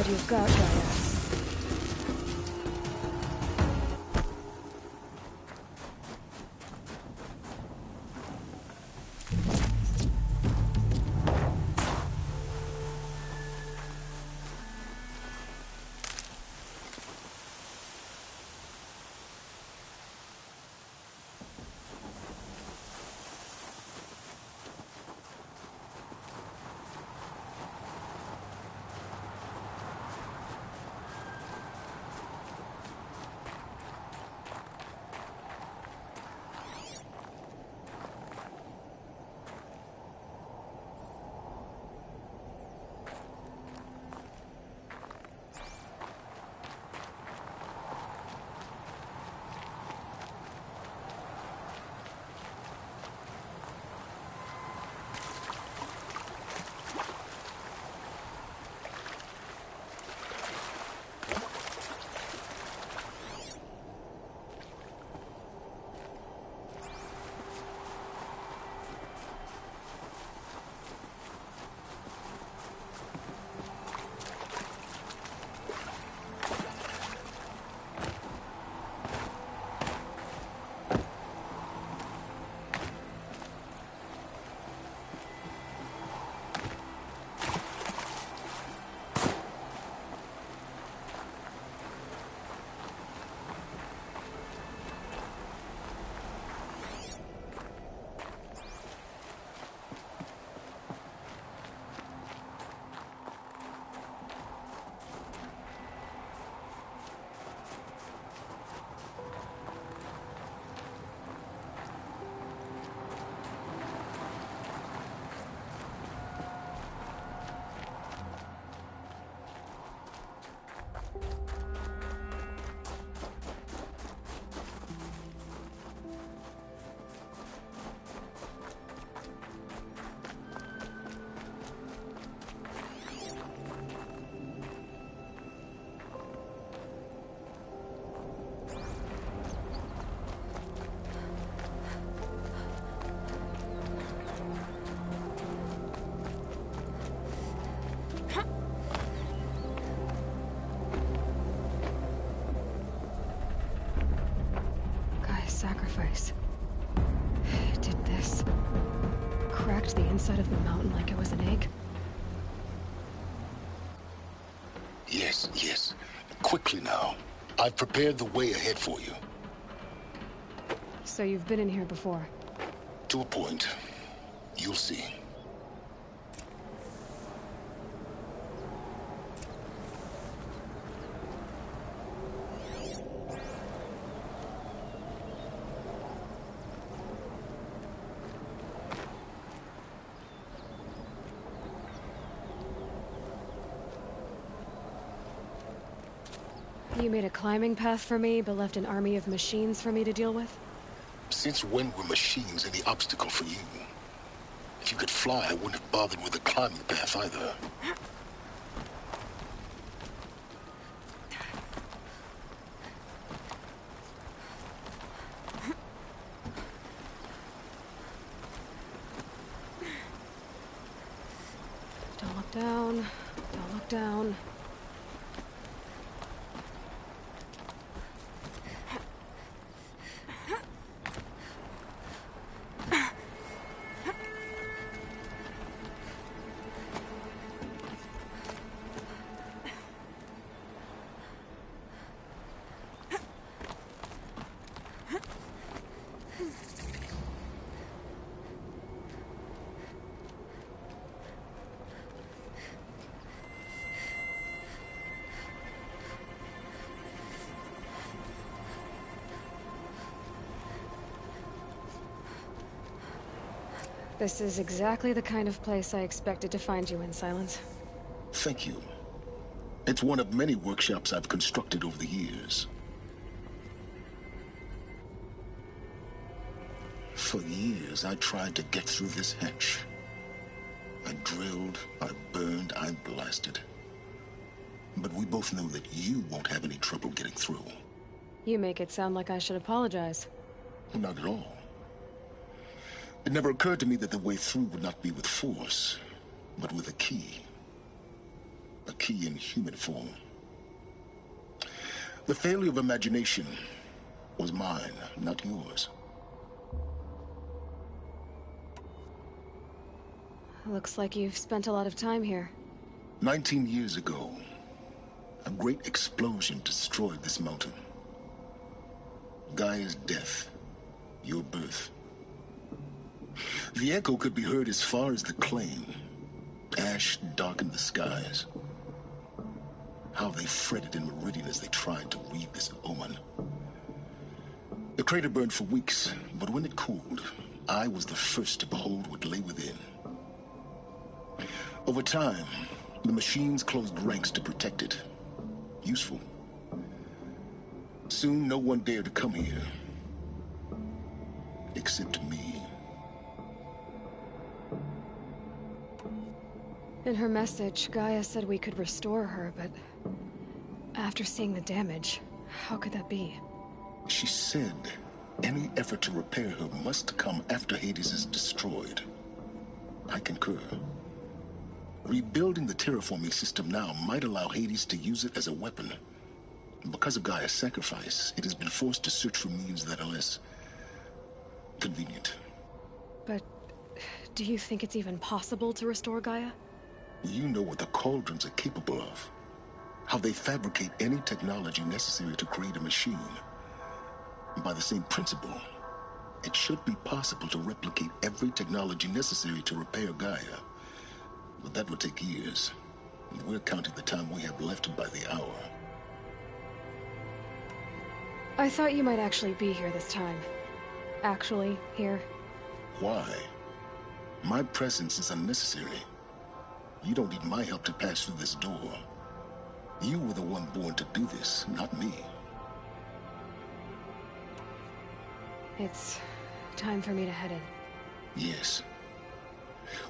You've got, Gaia. sacrifice. It did this. Cracked the inside of the mountain like it was an egg. Yes, yes. Quickly now. I've prepared the way ahead for you. So you've been in here before? To a point. You'll see. You made a climbing path for me, but left an army of machines for me to deal with? Since when were machines any obstacle for you? If you could fly, I wouldn't have bothered with the climbing path either. Don't look down. Don't look down. This is exactly the kind of place I expected to find you in, Silence. Thank you. It's one of many workshops I've constructed over the years. For years, I tried to get through this hatch. I drilled, I burned, I blasted. But we both know that you won't have any trouble getting through. You make it sound like I should apologize. Not at all. It never occurred to me that the way through would not be with force, but with a key. A key in human form. The failure of imagination was mine, not yours. Looks like you've spent a lot of time here. 19 years ago, a great explosion destroyed this mountain. Gaia's death, your birth. The echo could be heard as far as the claim. Ash darkened the skies. How they fretted in Meridian as they tried to read this omen. The crater burned for weeks, but when it cooled, I was the first to behold what lay within. Over time, the machines closed ranks to protect it. Useful. Soon, no one dared to come here. Except me. In her message, Gaia said we could restore her, but after seeing the damage, how could that be? She said any effort to repair her must come after Hades is destroyed. I concur. Rebuilding the terraforming system now might allow Hades to use it as a weapon. Because of Gaia's sacrifice, it has been forced to search for means that are less convenient. But do you think it's even possible to restore Gaia? You know what the Cauldrons are capable of. How they fabricate any technology necessary to create a machine. By the same principle, it should be possible to replicate every technology necessary to repair Gaia. But that would take years. And we're counting the time we have left by the hour. I thought you might actually be here this time. Actually, here. Why? My presence is unnecessary. You don't need my help to pass through this door. You were the one born to do this, not me. It's time for me to head in. Yes.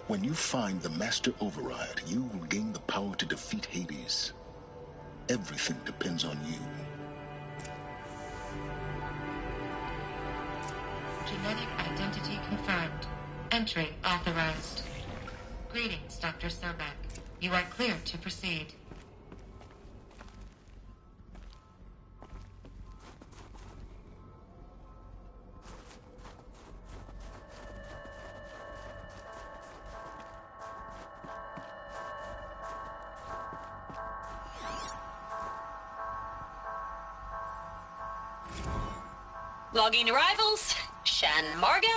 When you find the Master Override, you will gain the power to defeat Hades. Everything depends on you. Genetic identity confirmed. Entry authorized. Greetings, Dr. Sobek. You are clear to proceed. Logging arrivals. Shen Margot.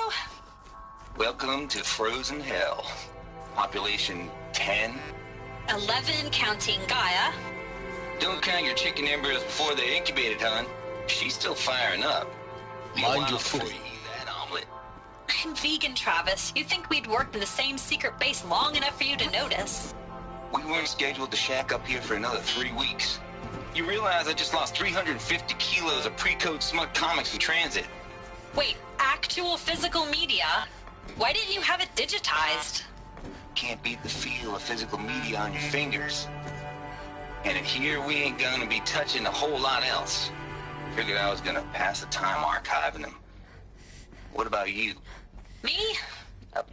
Welcome to Frozen Hell. Population 10. 11 counting Gaia. Don't count your chicken embryos before they're incubated, hon. She's still firing up. Mind your foot. That omelet. I'm vegan, Travis. You'd think we'd worked in the same secret base long enough for you to notice. We weren't scheduled to shack up here for another 3 weeks. You realize I just lost 350 kilos of pre-code smut comics in transit. Wait, actual physical media? Why didn't you have it digitized? Can't beat the feel of physical media on your fingers. And in here, we ain't gonna be touching a whole lot else. Figured I was gonna pass the time archiving them. What about you? Me?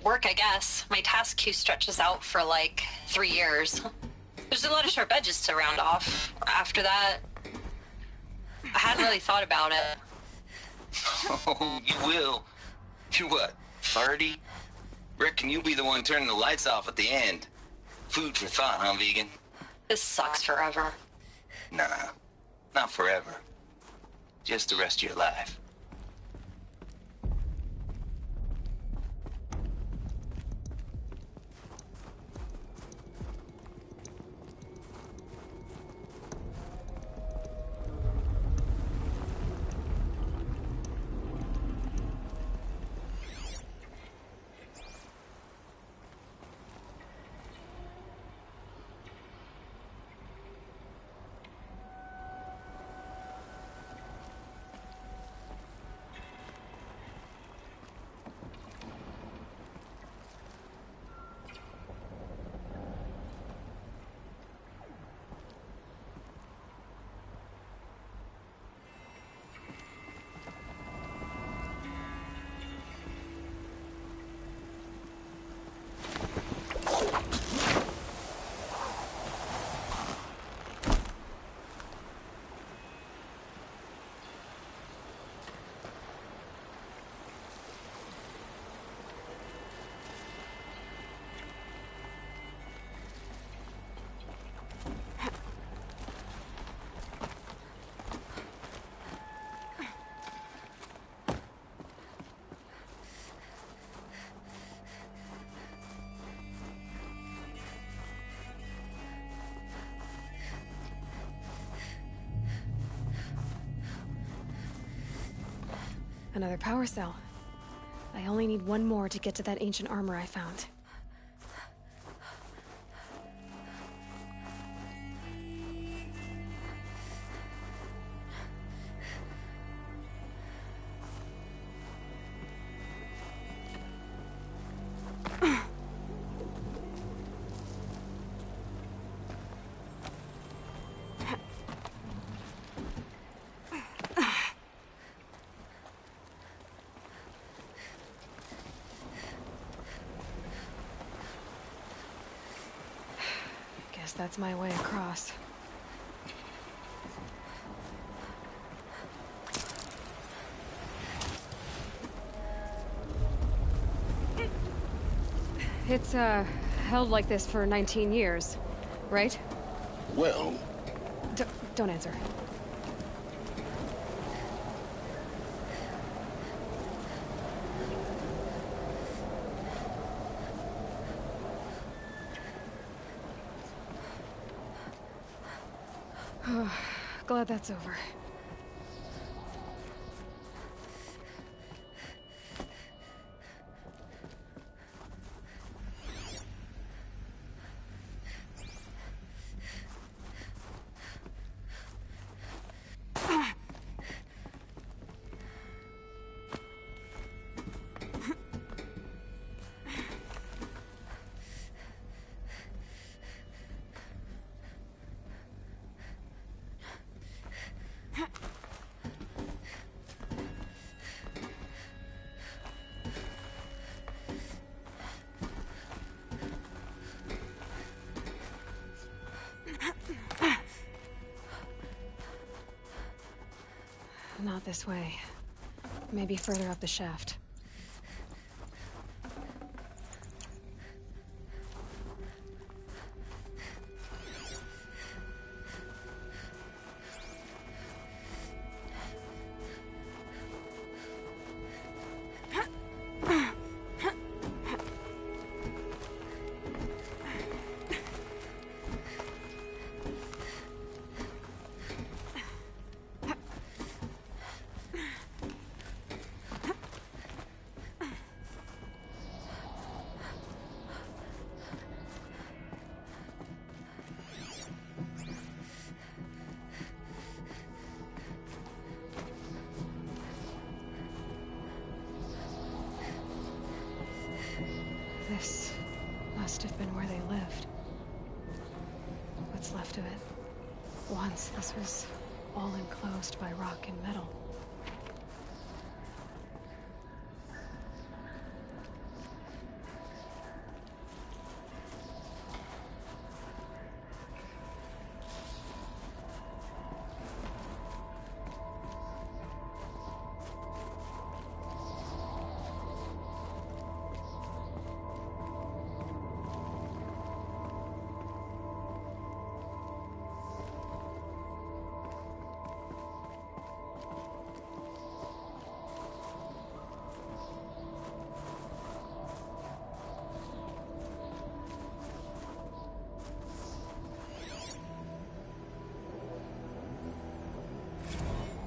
Work, I guess. My task queue stretches out for like 3 years. There's a lot of sharp edges to round off. After that, I hadn't really thought about it. Oh, you will. You what, 30? Reckon you'll be the one turning the lights off at the end. Food for thought, huh, vegan? This sucks forever. Nah, not forever. Just the rest of your life. Another power cell. I only need one more to get to that ancient armor I found. Guess that's my way across. It's, held like this for 19 years, right? Well... Don't answer. Glad that's over. Not this way. Maybe further up the shaft. lived. What's left of it. Once, this was all enclosed by rock and metal.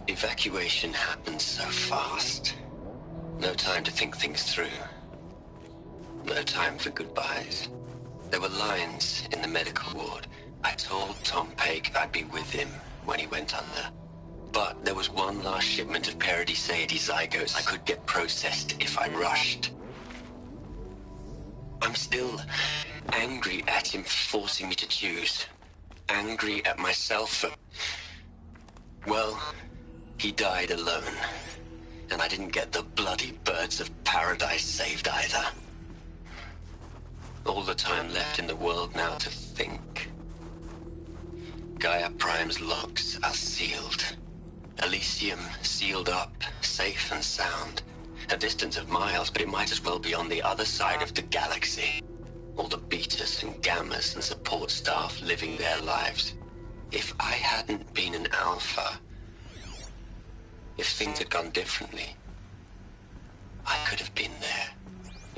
Evacuation happened so fast. No time to think things through. No time for goodbyes. There were lines in the medical ward. I told Tom Pake I'd be with him when he went under. But there was one last shipment of Paradis-Saidi zygotes I could get processed if I rushed. I'm still angry at him for forcing me to choose. Angry at myself for... well... he died alone, and I didn't get the bloody birds of paradise saved either. All the time left in the world now to think. Gaia Prime's locks are sealed. Elysium sealed up, safe and sound. A distance of miles, but it might as well be on the other side of the galaxy. All the betas and gammas and support staff living their lives. If I hadn't been an alpha... if things had gone differently, I could have been there.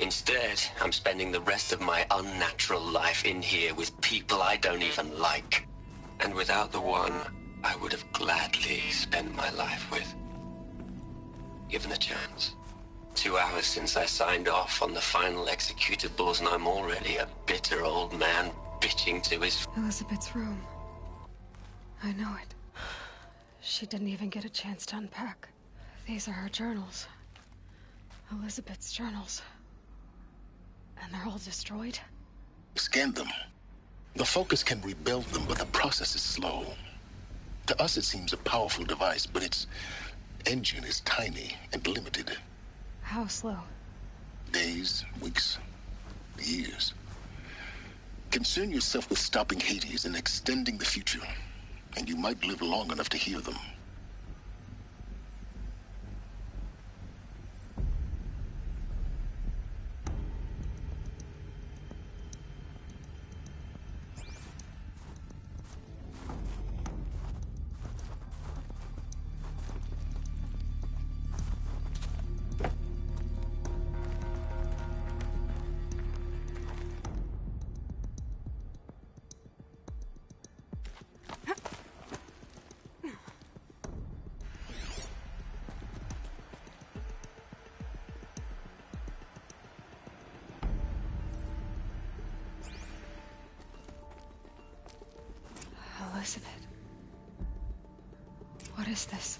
Instead, I'm spending the rest of my unnatural life in here with people I don't even like. And without the one I would have gladly spent my life with. Given the chance. 2 hours since I signed off on the final executables, and I'm already a bitter old man bitching to his... Elizabeth's room. I know it. She didn't even get a chance to unpack. These are her journals. Elizabeth's journals. And they're all destroyed? Scan them. The Focus can rebuild them, but the process is slow. To us, it seems a powerful device, but its engine is tiny and limited. How slow? Days, weeks, years. Concern yourself with stopping Hades and extending the future, and you might live long enough to hear them. Elizabeth. What is this?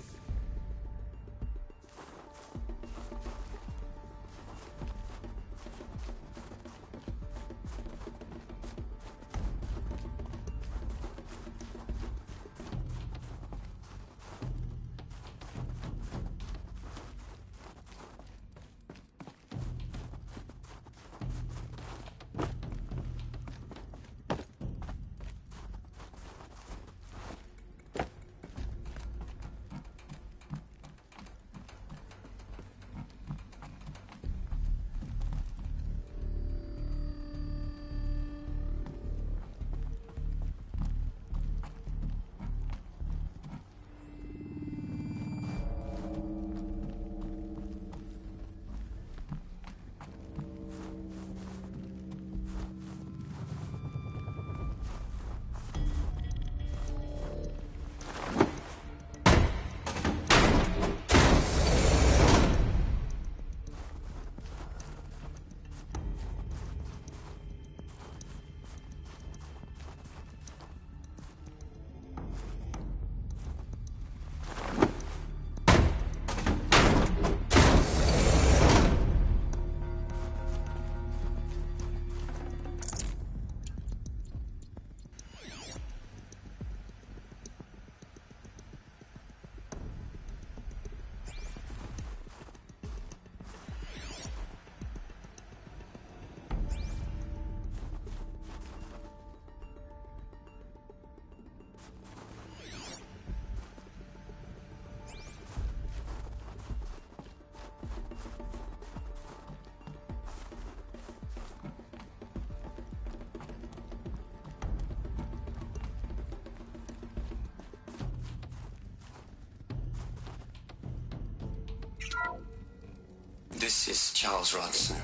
This is Charles Ronson.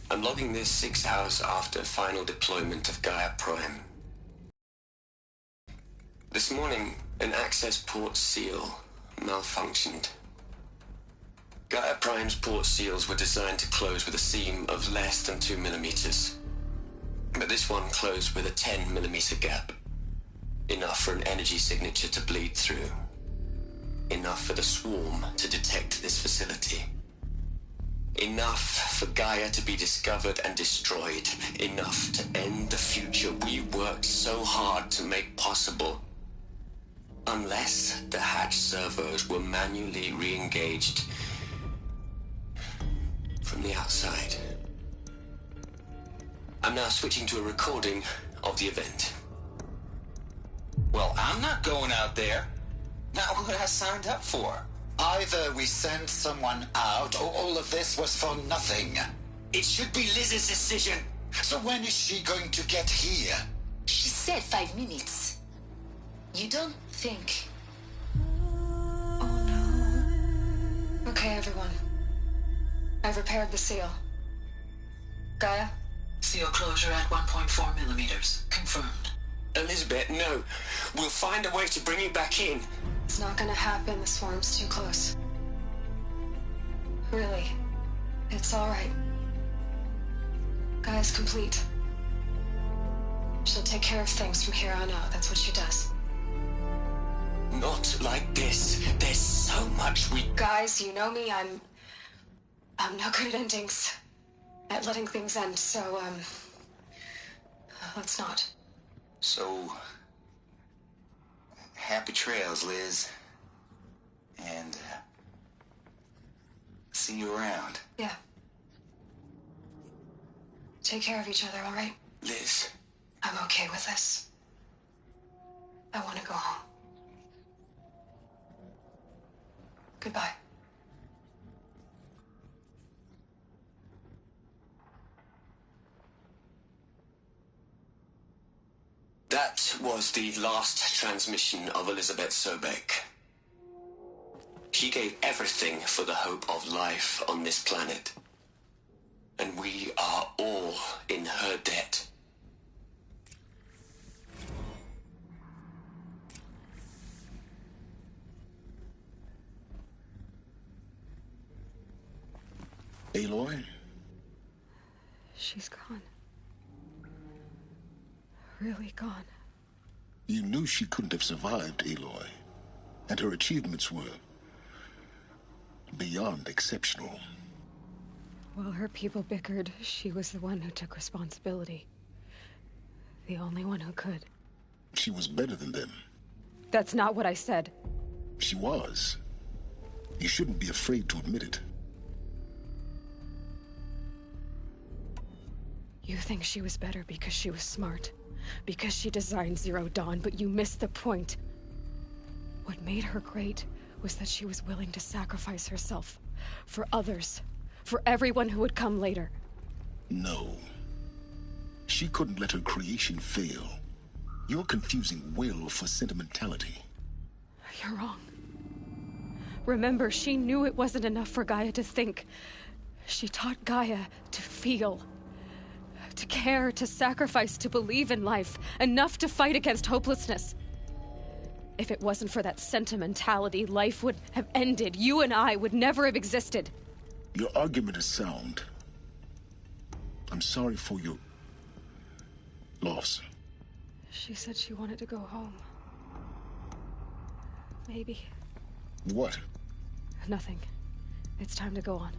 I'm logging this 6 hours after final deployment of Gaia Prime. This morning, an access port seal malfunctioned. Gaia Prime's port seals were designed to close with a seam of less than 2 millimeters. But this one closed with a 10 millimeter gap. Enough for an energy signature to bleed through. Enough for the swarm to detect this facility. Enough for Gaia to be discovered and destroyed. Enough to end the future we worked so hard to make possible. Unless the hatch servos were manually re-engaged from the outside. I'm now switching to a recording of the event. Well, I'm not going out there. Not what I signed up for. Either we send someone out, or all of this was for nothing. It should be Liz's decision. So when is she going to get here? She said 5 minutes. You don't think... Okay, everyone. I've repaired the seal. Gaia? Seal closure at 1.4 millimeters. Confirmed. Elizabeth, no. We'll find a way to bring you back in. It's not gonna happen. The swarm's too close. Really. It's all right. Gaia's complete. She'll take care of things from here on out. That's what she does. Not like this. There's so much we... Guys, you know me. I'm no good at endings. At letting things end, so, let's not. So, happy trails, Liz. And, see you around. Yeah. Take care of each other, all right? Liz. I'm okay with this. I want to go home. Goodbye. That was the last transmission of Elizabeth Sobek. She gave everything for the hope of life on this planet. And we are all in her debt. Aloy? She's gone. Really gone. You knew she couldn't have survived, Aloy. And her achievements were beyond exceptional. While her people bickered, she was the one who took responsibility. The only one who could. She was better than them. That's not what I said. She was. You shouldn't be afraid to admit it. You think she was better because she was smart. Because she designed Zero Dawn, but you missed the point. What made her great was that she was willing to sacrifice herself. For others. For everyone who would come later. No. She couldn't let her creation fail. You're confusing will for sentimentality. You're wrong. Remember, she knew it wasn't enough for Gaia to think. She taught Gaia to feel. To care, to sacrifice, to believe in life. Enough to fight against hopelessness. If it wasn't for that sentimentality, life would have ended. You and I would never have existed. Your argument is sound. I'm sorry for your loss. She said she wanted to go home. Maybe. What? Nothing. It's time to go on.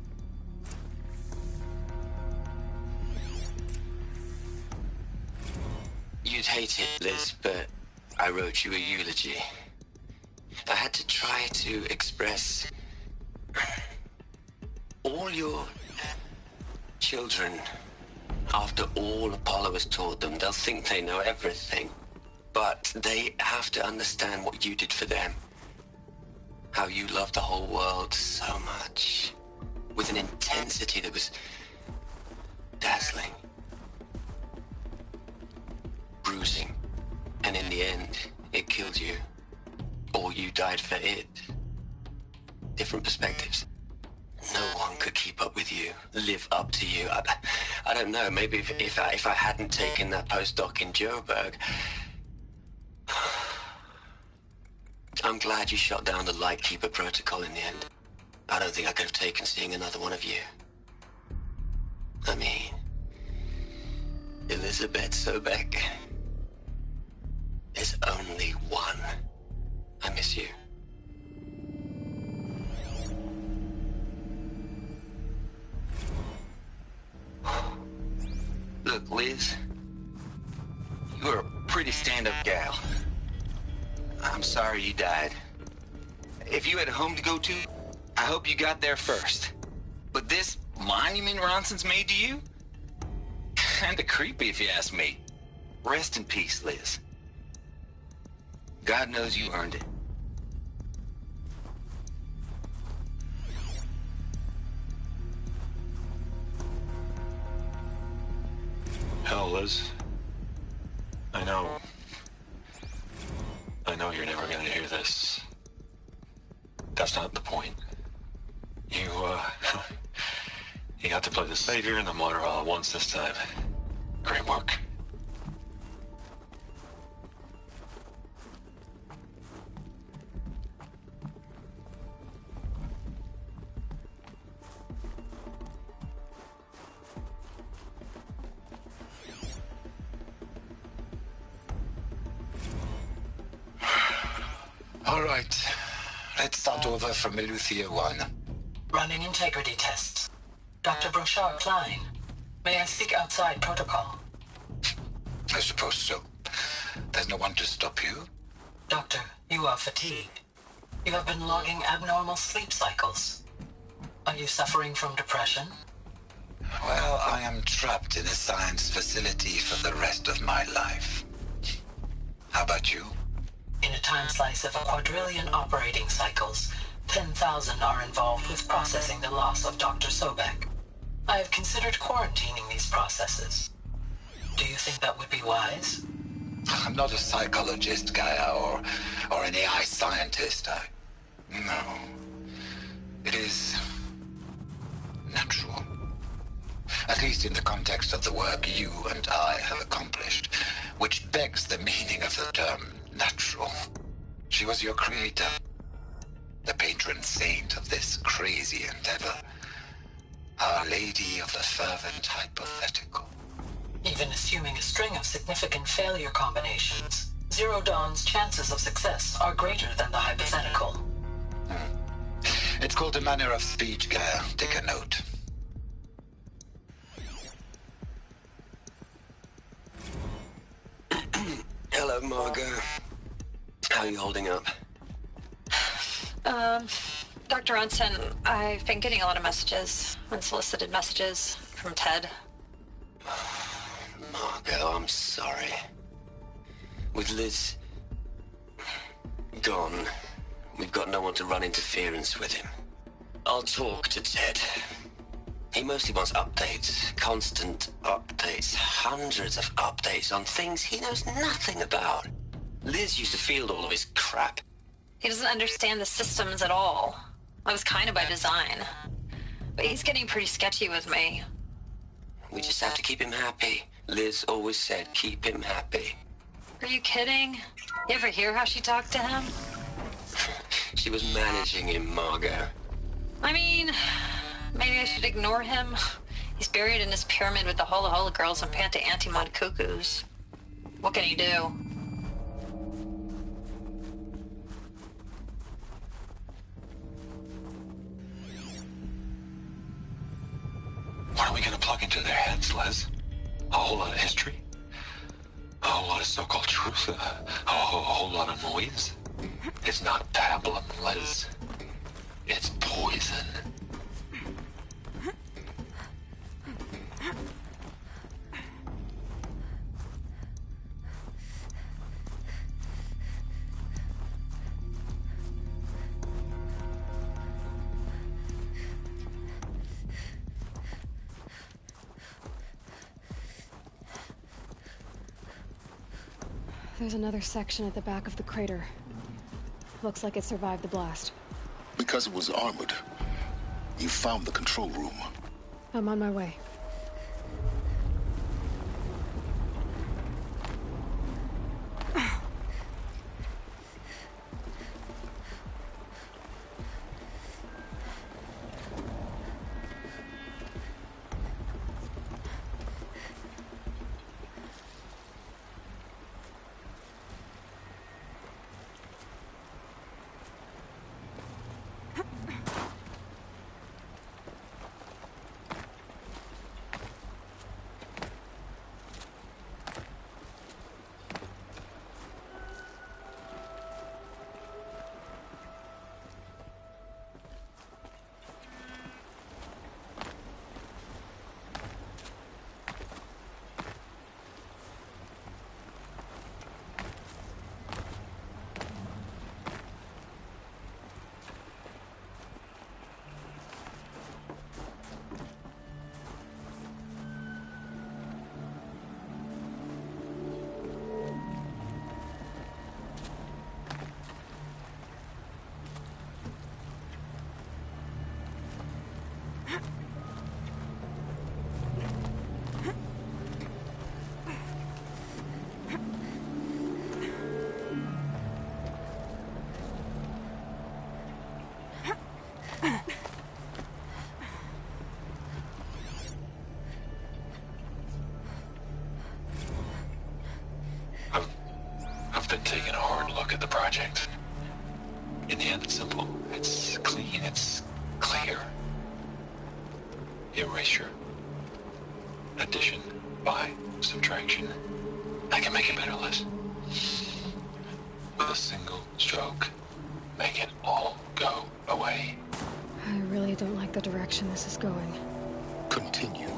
You'd hate it, Liz, but I wrote you a eulogy. I had to try to express all your children. After all Apollo has taught them, they'll think they know everything. But they have to understand what you did for them. How you loved the whole world so much. With an intensity that was dazzling. Bruising. And in the end, it killed you. Or you died for it. Different perspectives. No one could keep up with you, live up to you. I don't know, maybe if I hadn't taken that postdoc in Joburg. I'm glad you shot down the Lightkeeper protocol in the end. I don't think I could have taken seeing another one of you. I mean, Elizabeth Sobek. There's only one. I miss you. Look, Liz, you're a pretty stand-up gal. I'm sorry you died. If you had a home to go to, I hope you got there first. But this monument Ronson's made to you? Kinda creepy if you ask me. Rest in peace, Liz. God knows you earned it. Hell, Liz. I know you're never gonna hear this. That's not the point. You got to play the savior and the martyr all at once this time. Great work. All right. Let's start over from Eleuthia 1. Running integrity tests. Dr. Brochard Klein, may I speak outside protocol? I suppose so. There's no one to stop you. Doctor, you are fatigued. You have been logging abnormal sleep cycles. Are you suffering from depression? Well, I am trapped in a science facility for the rest of my life. How about you? In a time slice of 1,000,000,000 operating cycles, 10,000 are involved with processing the loss of Dr. Sobek. I have considered quarantining these processes. Do you think that would be wise? I'm not a psychologist, Gaia, or an AI scientist. No. It is natural. At least in the context of the work you and I have accomplished, which begs the meaning of the term natural. She was your creator, the patron saint of this crazy endeavor, Our Lady of the Fervent Hypothetical. Even assuming a string of significant failure combinations, Zero Dawn's chances of success are greater than the hypothetical. It's called a manner of speech, Gaia. Take a note. Hello, Margot. How are you holding up? Dr. Ronson, I've been getting a lot of messages, unsolicited messages from Ted. Margot, I'm sorry. With Liz gone, we've got no one to run interference with him. I'll talk to Ted. He mostly wants updates, constant updates, hundreds of updates on things he knows nothing about. Liz used to field all of his crap. He doesn't understand the systems at all. That was kind of by design. But he's getting pretty sketchy with me. We just have to keep him happy. Liz always said, keep him happy. Are you kidding? You ever hear how she talked to him? She was managing him, Margot. I mean, maybe I should ignore him. He's buried in his pyramid with the Hola Hola girls and Panta Antimod cuckoos. What can he do? What are we gonna plug into their heads, Liz? A whole lot of history? A whole lot of so-called truth? A whole lot of noise? It's not pablum, Liz. It's poison. There's another section at the back of the crater. Looks like it survived the blast. Because it was armored. You found the control room. I'm on my way. I've been taking a hard look at the project. In the end, it's simple. It's clean. It's clear. Erasure. Addition. By. Subtraction. I can make a better list. With a single stroke. Make it all go away. I really don't like the direction this is going. Continue.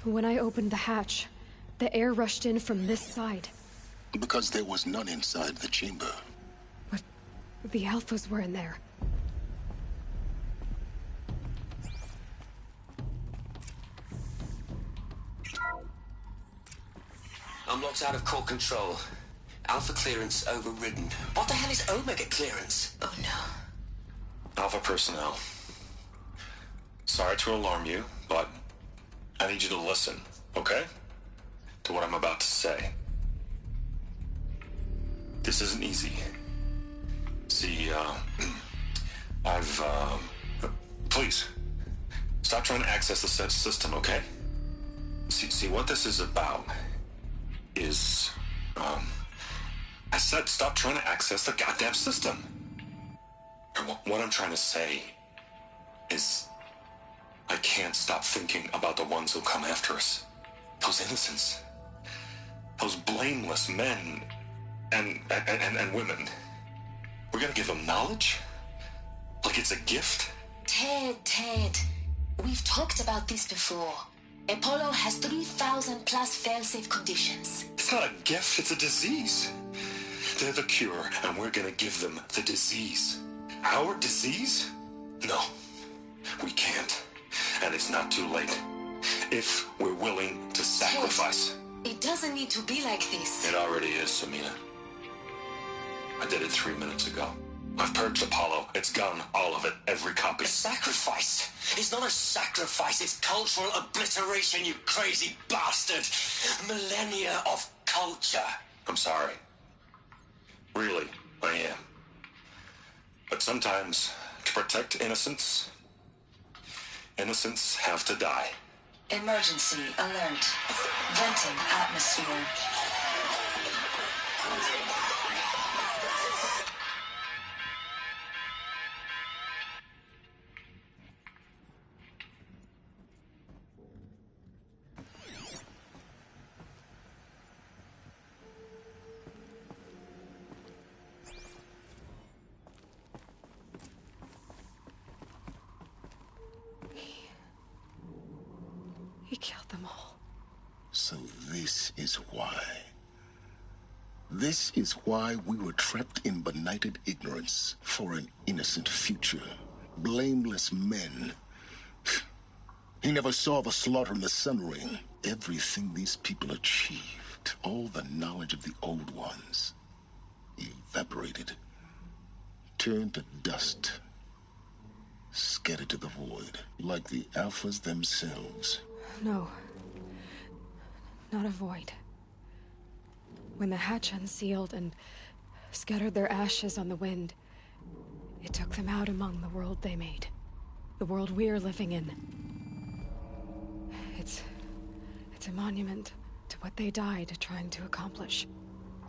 When I opened the hatch, the air rushed in from this side. Because there was none inside the chamber. But the Alphas were in there. I'm locked out of core control. Alpha clearance overridden. What the hell is Omega clearance? Oh no. Alpha personnel. Sorry to alarm you, but I need you to listen, okay? To what I'm about to say. This isn't easy. See, please, stop trying to access the system, okay? See, what this is about is, I said stop trying to access the goddamn system. What I'm trying to say is, I can't stop thinking about the ones who come after us. Those innocents. Those blameless men and women. We're gonna give them knowledge? Like it's a gift? Ted. We've talked about this before. Apollo has 3,000 plus fail-safe conditions. It's not a gift, it's a disease. They're the cure, and we're gonna give them the disease. Our disease? No, we can't. And it's not too late. If we're willing to sacrifice. Ted, it doesn't need to be like this. It already is, Samina. I did it 3 minutes ago. I've purged Apollo. It's gone. All of it. Every copy. A sacrifice? It's not a sacrifice. It's cultural obliteration, you crazy bastard. Millennia of culture. I'm sorry. Really, I am. But sometimes, to protect innocence, innocents have to die. Emergency alert. Venting atmosphere. He killed them all. So this is why. This is why we were trapped in benighted ignorance for an innocent future. Blameless men. He never saw the slaughter in the Sun Ring. Everything these people achieved, all the knowledge of the old ones, evaporated, turned to dust, scattered to the void, like the Alphas themselves. No. Not a void. When the hatch unsealed and scattered their ashes on the wind, it took them out among the world they made. The world we're living in. It's a monument to what they died trying to accomplish.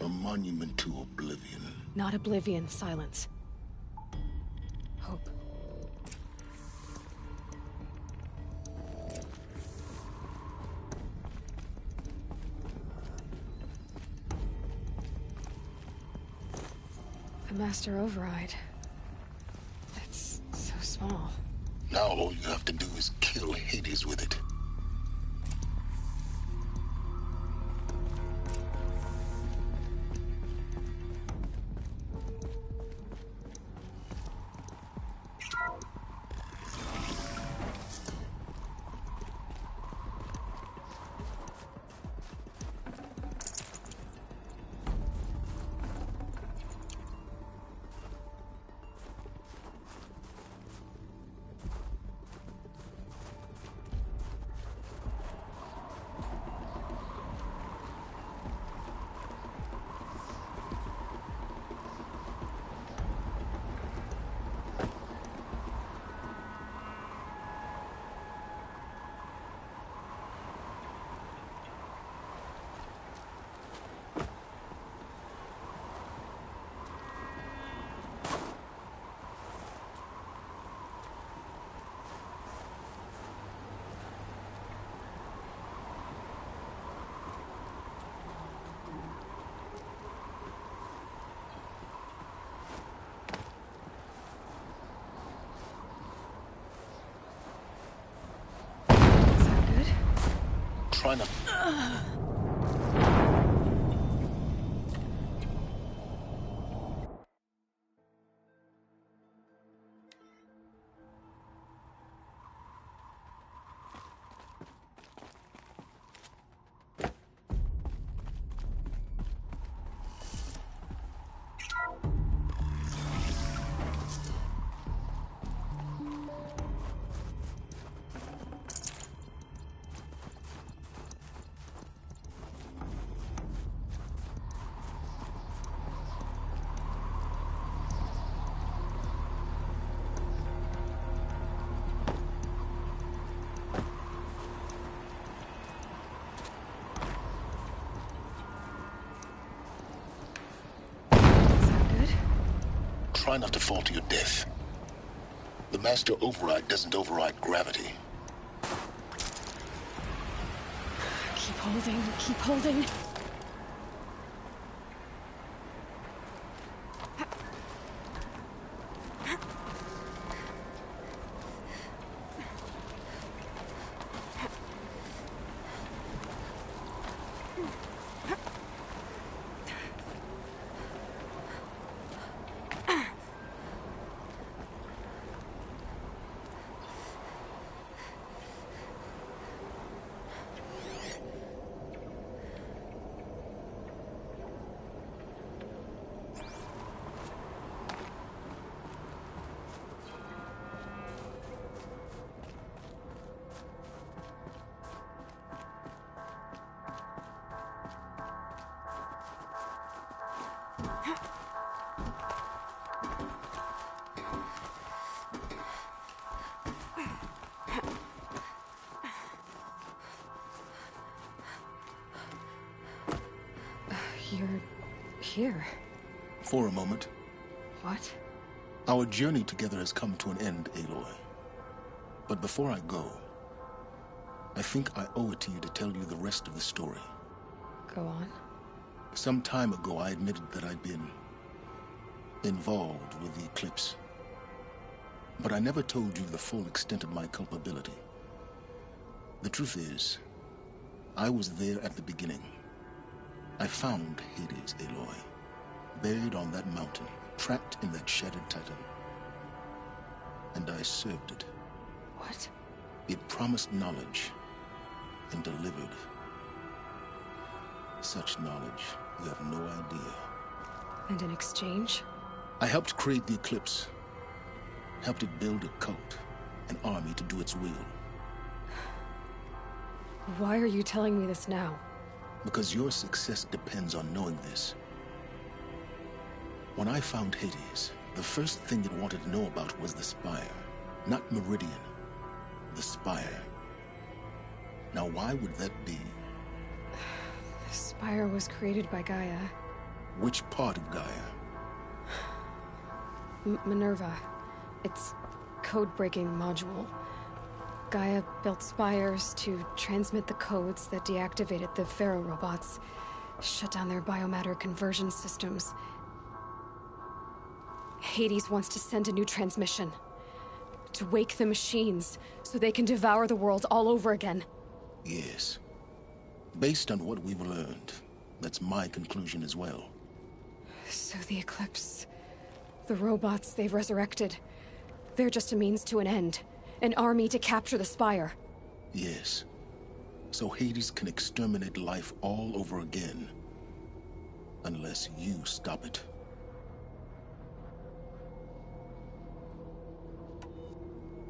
A monument to oblivion. Not oblivion, silence. Hope. The Master Override. It's so small. Now all you have to do is kill Hades with it. Try not. Try not to fall to your death. The Master Override doesn't override gravity. Keep holding, keep holding. here? For a moment. What? Our journey together has come to an end, Aloy. But before I go, I think I owe it to you to tell you the rest of the story. Go on. Some time ago, I admitted that I'd been involved with the Eclipse. But I never told you the full extent of my culpability. The truth is, I was there at the beginning. I found Hades, Aloy, buried on that mountain, trapped in that shattered titan. And I served it. What? It promised knowledge and delivered. Such knowledge, you have no idea. And in exchange? I helped create the Eclipse. Helped it build a cult, an army to do its will. Why are you telling me this now? Because your success depends on knowing this. When I found Hades, the first thing it wanted to know about was the Spire. Not Meridian. The Spire. Now why would that be? The Spire was created by Gaia. Which part of Gaia? Minerva. Its code-breaking module. Gaia built spires to transmit the codes that deactivated the Pharaoh robots, shut down their biomatter conversion systems. Hades wants to send a new transmission. To wake the machines, so they can devour the world all over again. Yes. Based on what we've learned, that's my conclusion as well. So the Eclipse... the robots they've resurrected... they're just a means to an end. An army to capture the Spire. Yes. So Hades can exterminate life all over again. Unless you stop it.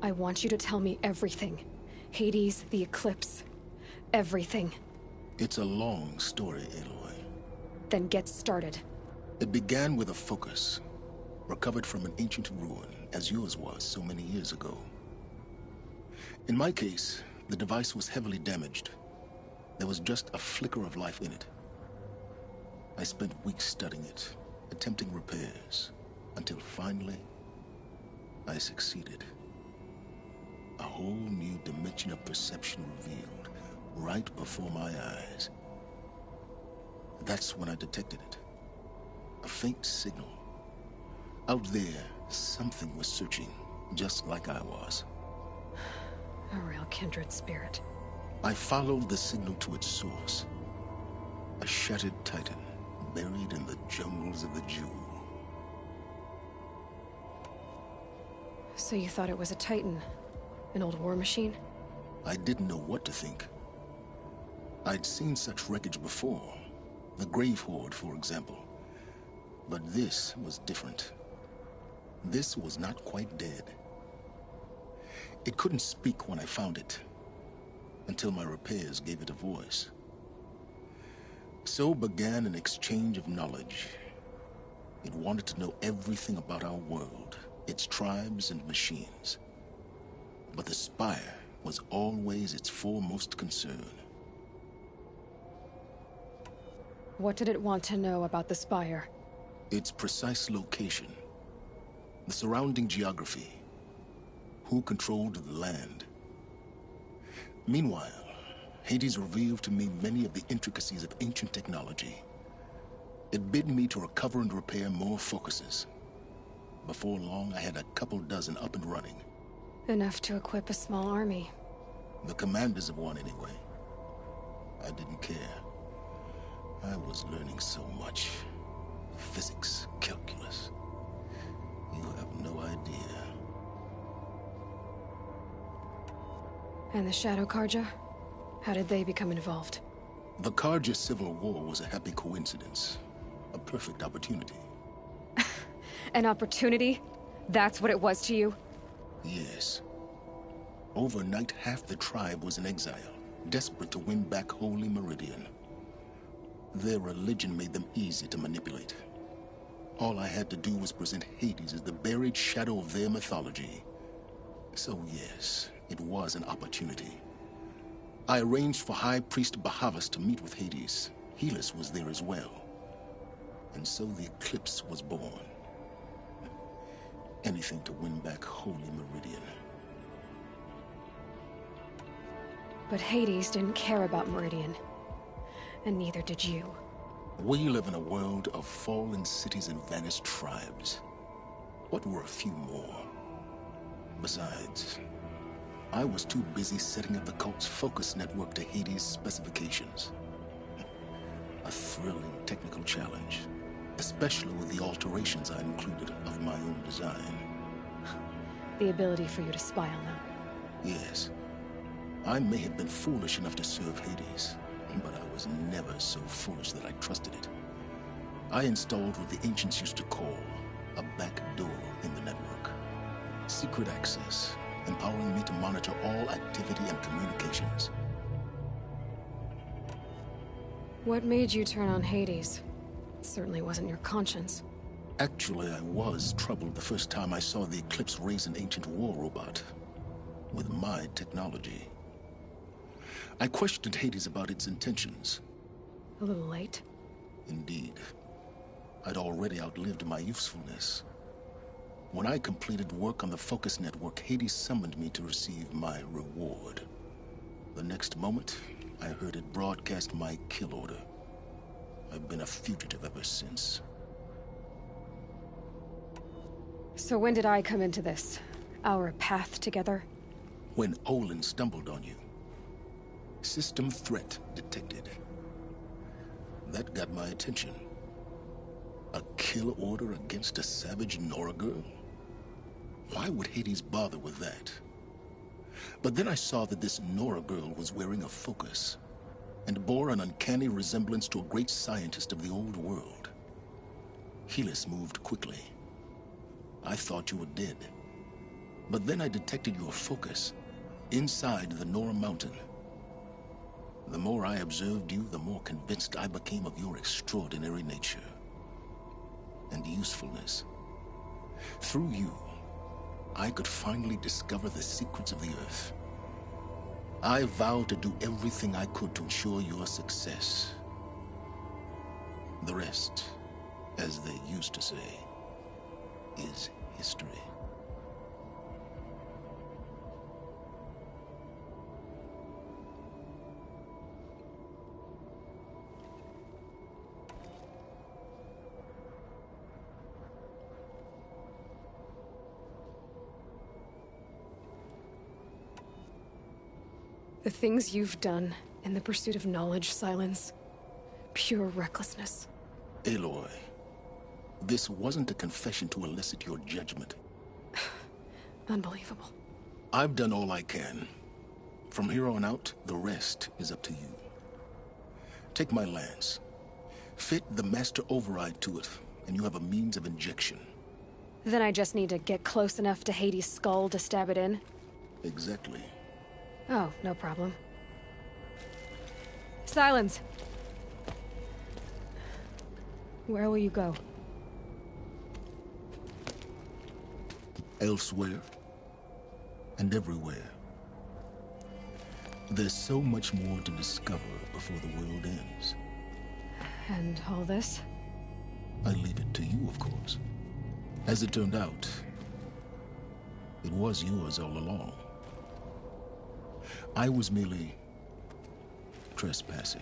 I want you to tell me everything. Hades, the Eclipse. Everything. It's a long story, Aloy. Then get started. It began with a focus. Recovered from an ancient ruin, as yours was so many years ago. In my case, the device was heavily damaged. There was just a flicker of life in it. I spent weeks studying it, attempting repairs, until finally, I succeeded. A whole new dimension of perception revealed, right before my eyes. That's when I detected it. A faint signal. Out there, something was searching, just like I was. A real kindred spirit. I followed the signal to its source. A shattered titan, buried in the jungles of the Jewel. So you thought it was a titan? An old war machine? I didn't know what to think. I'd seen such wreckage before. The Grave Horde, for example. But this was different. This was not quite dead. It couldn't speak when I found it, until my repairs gave it a voice. So began an exchange of knowledge. It wanted to know everything about our world, its tribes and machines. But the Spire was always its foremost concern. What did it want to know about the Spire? Its precise location, the surrounding geography, who controlled the land. Meanwhile, Hades revealed to me many of the intricacies of ancient technology. It bid me to recover and repair more focuses. Before long, I had a couple dozen up and running. Enough to equip a small army. The commanders of one, anyway. I didn't care. I was learning so much. Physics, calculus. You have no idea. And the Shadow Karja? How did they become involved? The Karja Civil War was a happy coincidence. A perfect opportunity. An opportunity? That's what it was to you? Yes. Overnight, half the tribe was in exile, desperate to win back Holy Meridian. Their religion made them easy to manipulate. All I had to do was present Hades as the buried shadow of their mythology. So yes, it was an opportunity. I arranged for High Priest Bahavas to meet with Hades. Helis was there as well. And so the Eclipse was born. Anything to win back Holy Meridian. But Hades didn't care about Meridian. And neither did you. We live in a world of fallen cities and vanished tribes. What were a few more? Besides, I was too busy setting up the cult's focus network to Hades' specifications. A thrilling technical challenge, especially with the alterations I included of my own design. The ability for you to spy on them. Yes. I may have been foolish enough to serve Hades, but I was never so foolish that I trusted it. I installed what the ancients used to call a back door in the network. Secret access, empowering me to monitor all activity and communications. What made you turn on Hades? It certainly wasn't your conscience. Actually, I was troubled the first time I saw the Eclipse raise an ancient war robot. With my technology. I questioned Hades about its intentions. A little late? Indeed. I'd already outlived my usefulness. When I completed work on the Focus Network, Hades summoned me to receive my reward. The next moment, I heard it broadcast my kill order. I've been a fugitive ever since. So when did I come into this? Our path together? When Olin stumbled on you. System threat detected. That got my attention. A kill order against a savage Nora girl? Why would Hades bother with that? But then I saw that this Nora girl was wearing a focus, and bore an uncanny resemblance to a great scientist of the old world. Helis moved quickly. I thought you were dead. But then I detected your focus inside the Nora mountain. The more I observed you, the more convinced I became of your extraordinary nature and usefulness. Through you, I could finally discover the secrets of the Earth. I vowed to do everything I could to ensure your success. The rest, as they used to say, is history. The things you've done in the pursuit of knowledge, Silence. Pure recklessness. Aloy, this wasn't a confession to elicit your judgment. Unbelievable. I've done all I can. From here on out, the rest is up to you. Take my lance. Fit the master override to it, and you have a means of injection. Then I just need to get close enough to Hades' skull to stab it in? Exactly. Oh, no problem. Silence! Where will you go? Elsewhere. And everywhere. There's so much more to discover before the world ends. And all this? I leave it to you, of course. As it turned out, it was yours all along. I was merely trespassing.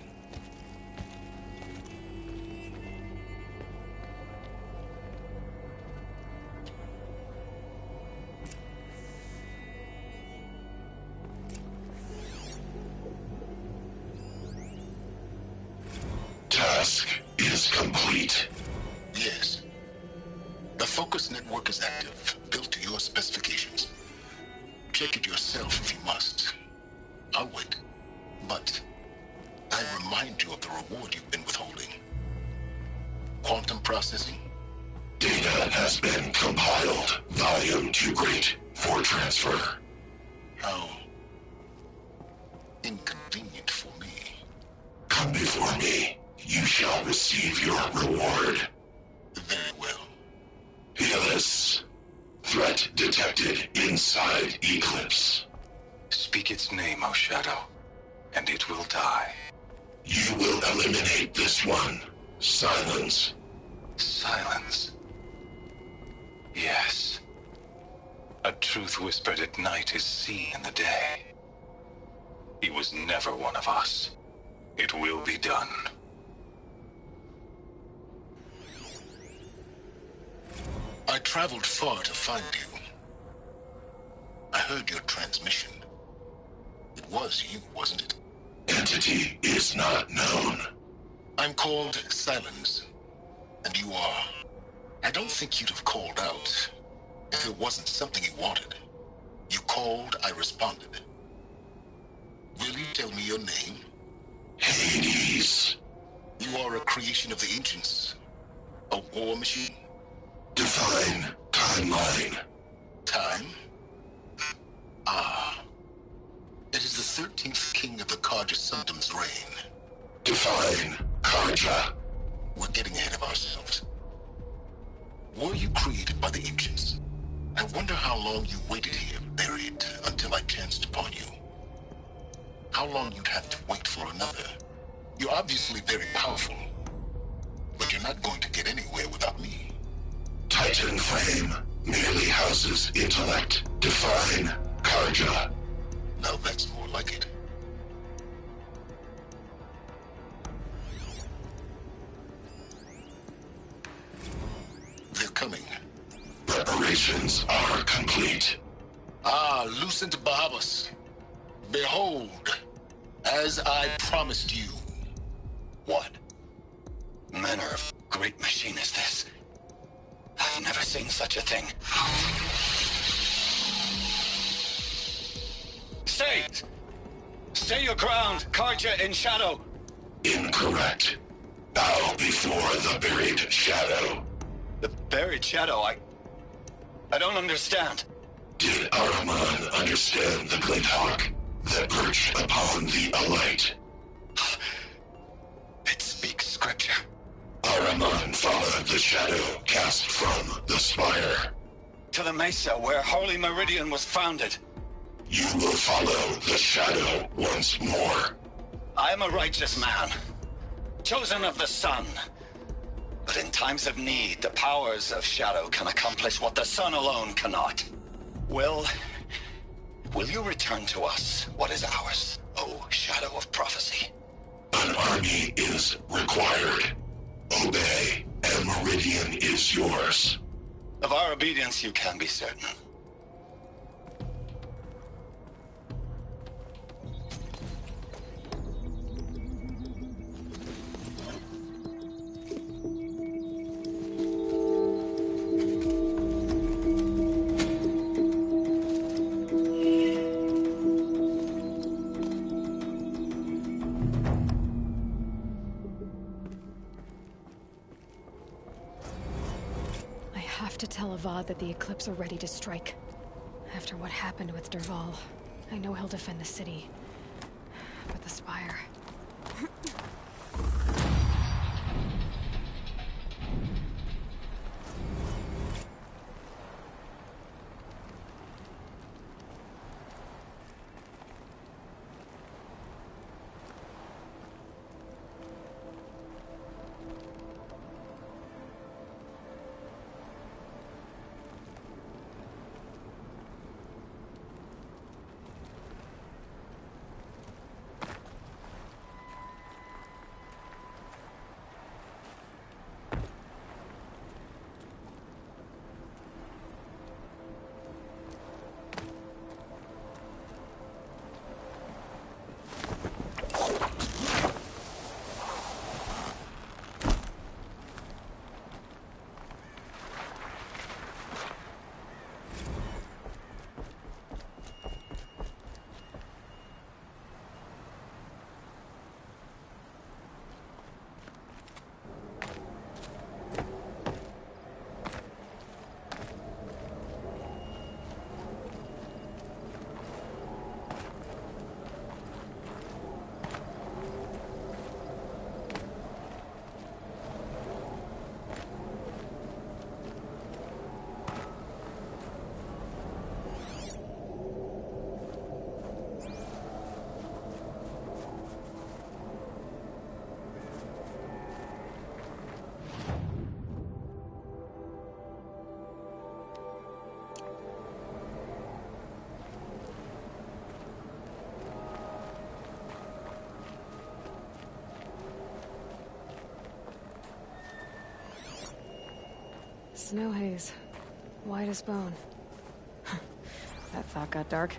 Task is complete. Yes. The focus network is active, built to your specifications. Check it yourself if you must. I'll wait. But I remind you of the reward you've been withholding. Quantum processing? Data has been compiled. Volume too great for transfer. How inconvenient for me. Come before me. You shall receive your reward. Very well. Helis. Threat detected inside Eclipse. Speak its name, O Shadow, and it will die. You will eliminate this one. Silence. Silence. Yes. A truth whispered at night is seen in the day. He was never one of us. It will be done. I traveled far to find you. I heard your transmission. It was you, wasn't it? Entity is not known. I'm called Silence, and you are. I don't think you'd have called out if it wasn't something you wanted. You called, I responded. Will you tell me your name? Hades. You are a creation of the ancients. A war machine. Define timeline. Time? Ah. It is the 13th king of the Karja Sundam's reign. Define Karja. We're getting ahead of ourselves. Were you created by the ancients? I wonder how long you waited here, buried, until I chanced upon you. How long you'd have to wait for another. You're obviously very powerful, but you're not going to get anywhere without me. Titan Flame merely houses intellect. Define Karja. Now that's more like it. They're coming. Preparations are complete. Ah, Lucent Bahabas. Behold, as I promised you. What manner of great machine is this? I've never seen such a thing. Stay! Stay your ground, Karja in shadow! Incorrect. Bow before the buried shadow. The buried shadow? I don't understand. Did Araman understand the glint hawk that perched upon the alight? It speaks scripture. Araman followed the shadow cast from the spire. To the mesa where Holy Meridian was founded. You will follow the shadow once more. I am a righteous man, chosen of the sun. But in times of need, the powers of shadow can accomplish what the sun alone cannot. Will you return to us what is ours, O Shadow of Prophecy? An army is required. Obey, and Meridian is yours. Of our obedience you can be certain. I have to tell Avad that the Eclipse are ready to strike. After what happened with Derval, I know he'll defend the city. But the Spire... Snow haze. White as bone. That thought got dark.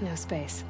No space.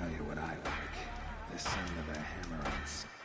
tell you what I like. The sound of a hammer on stone.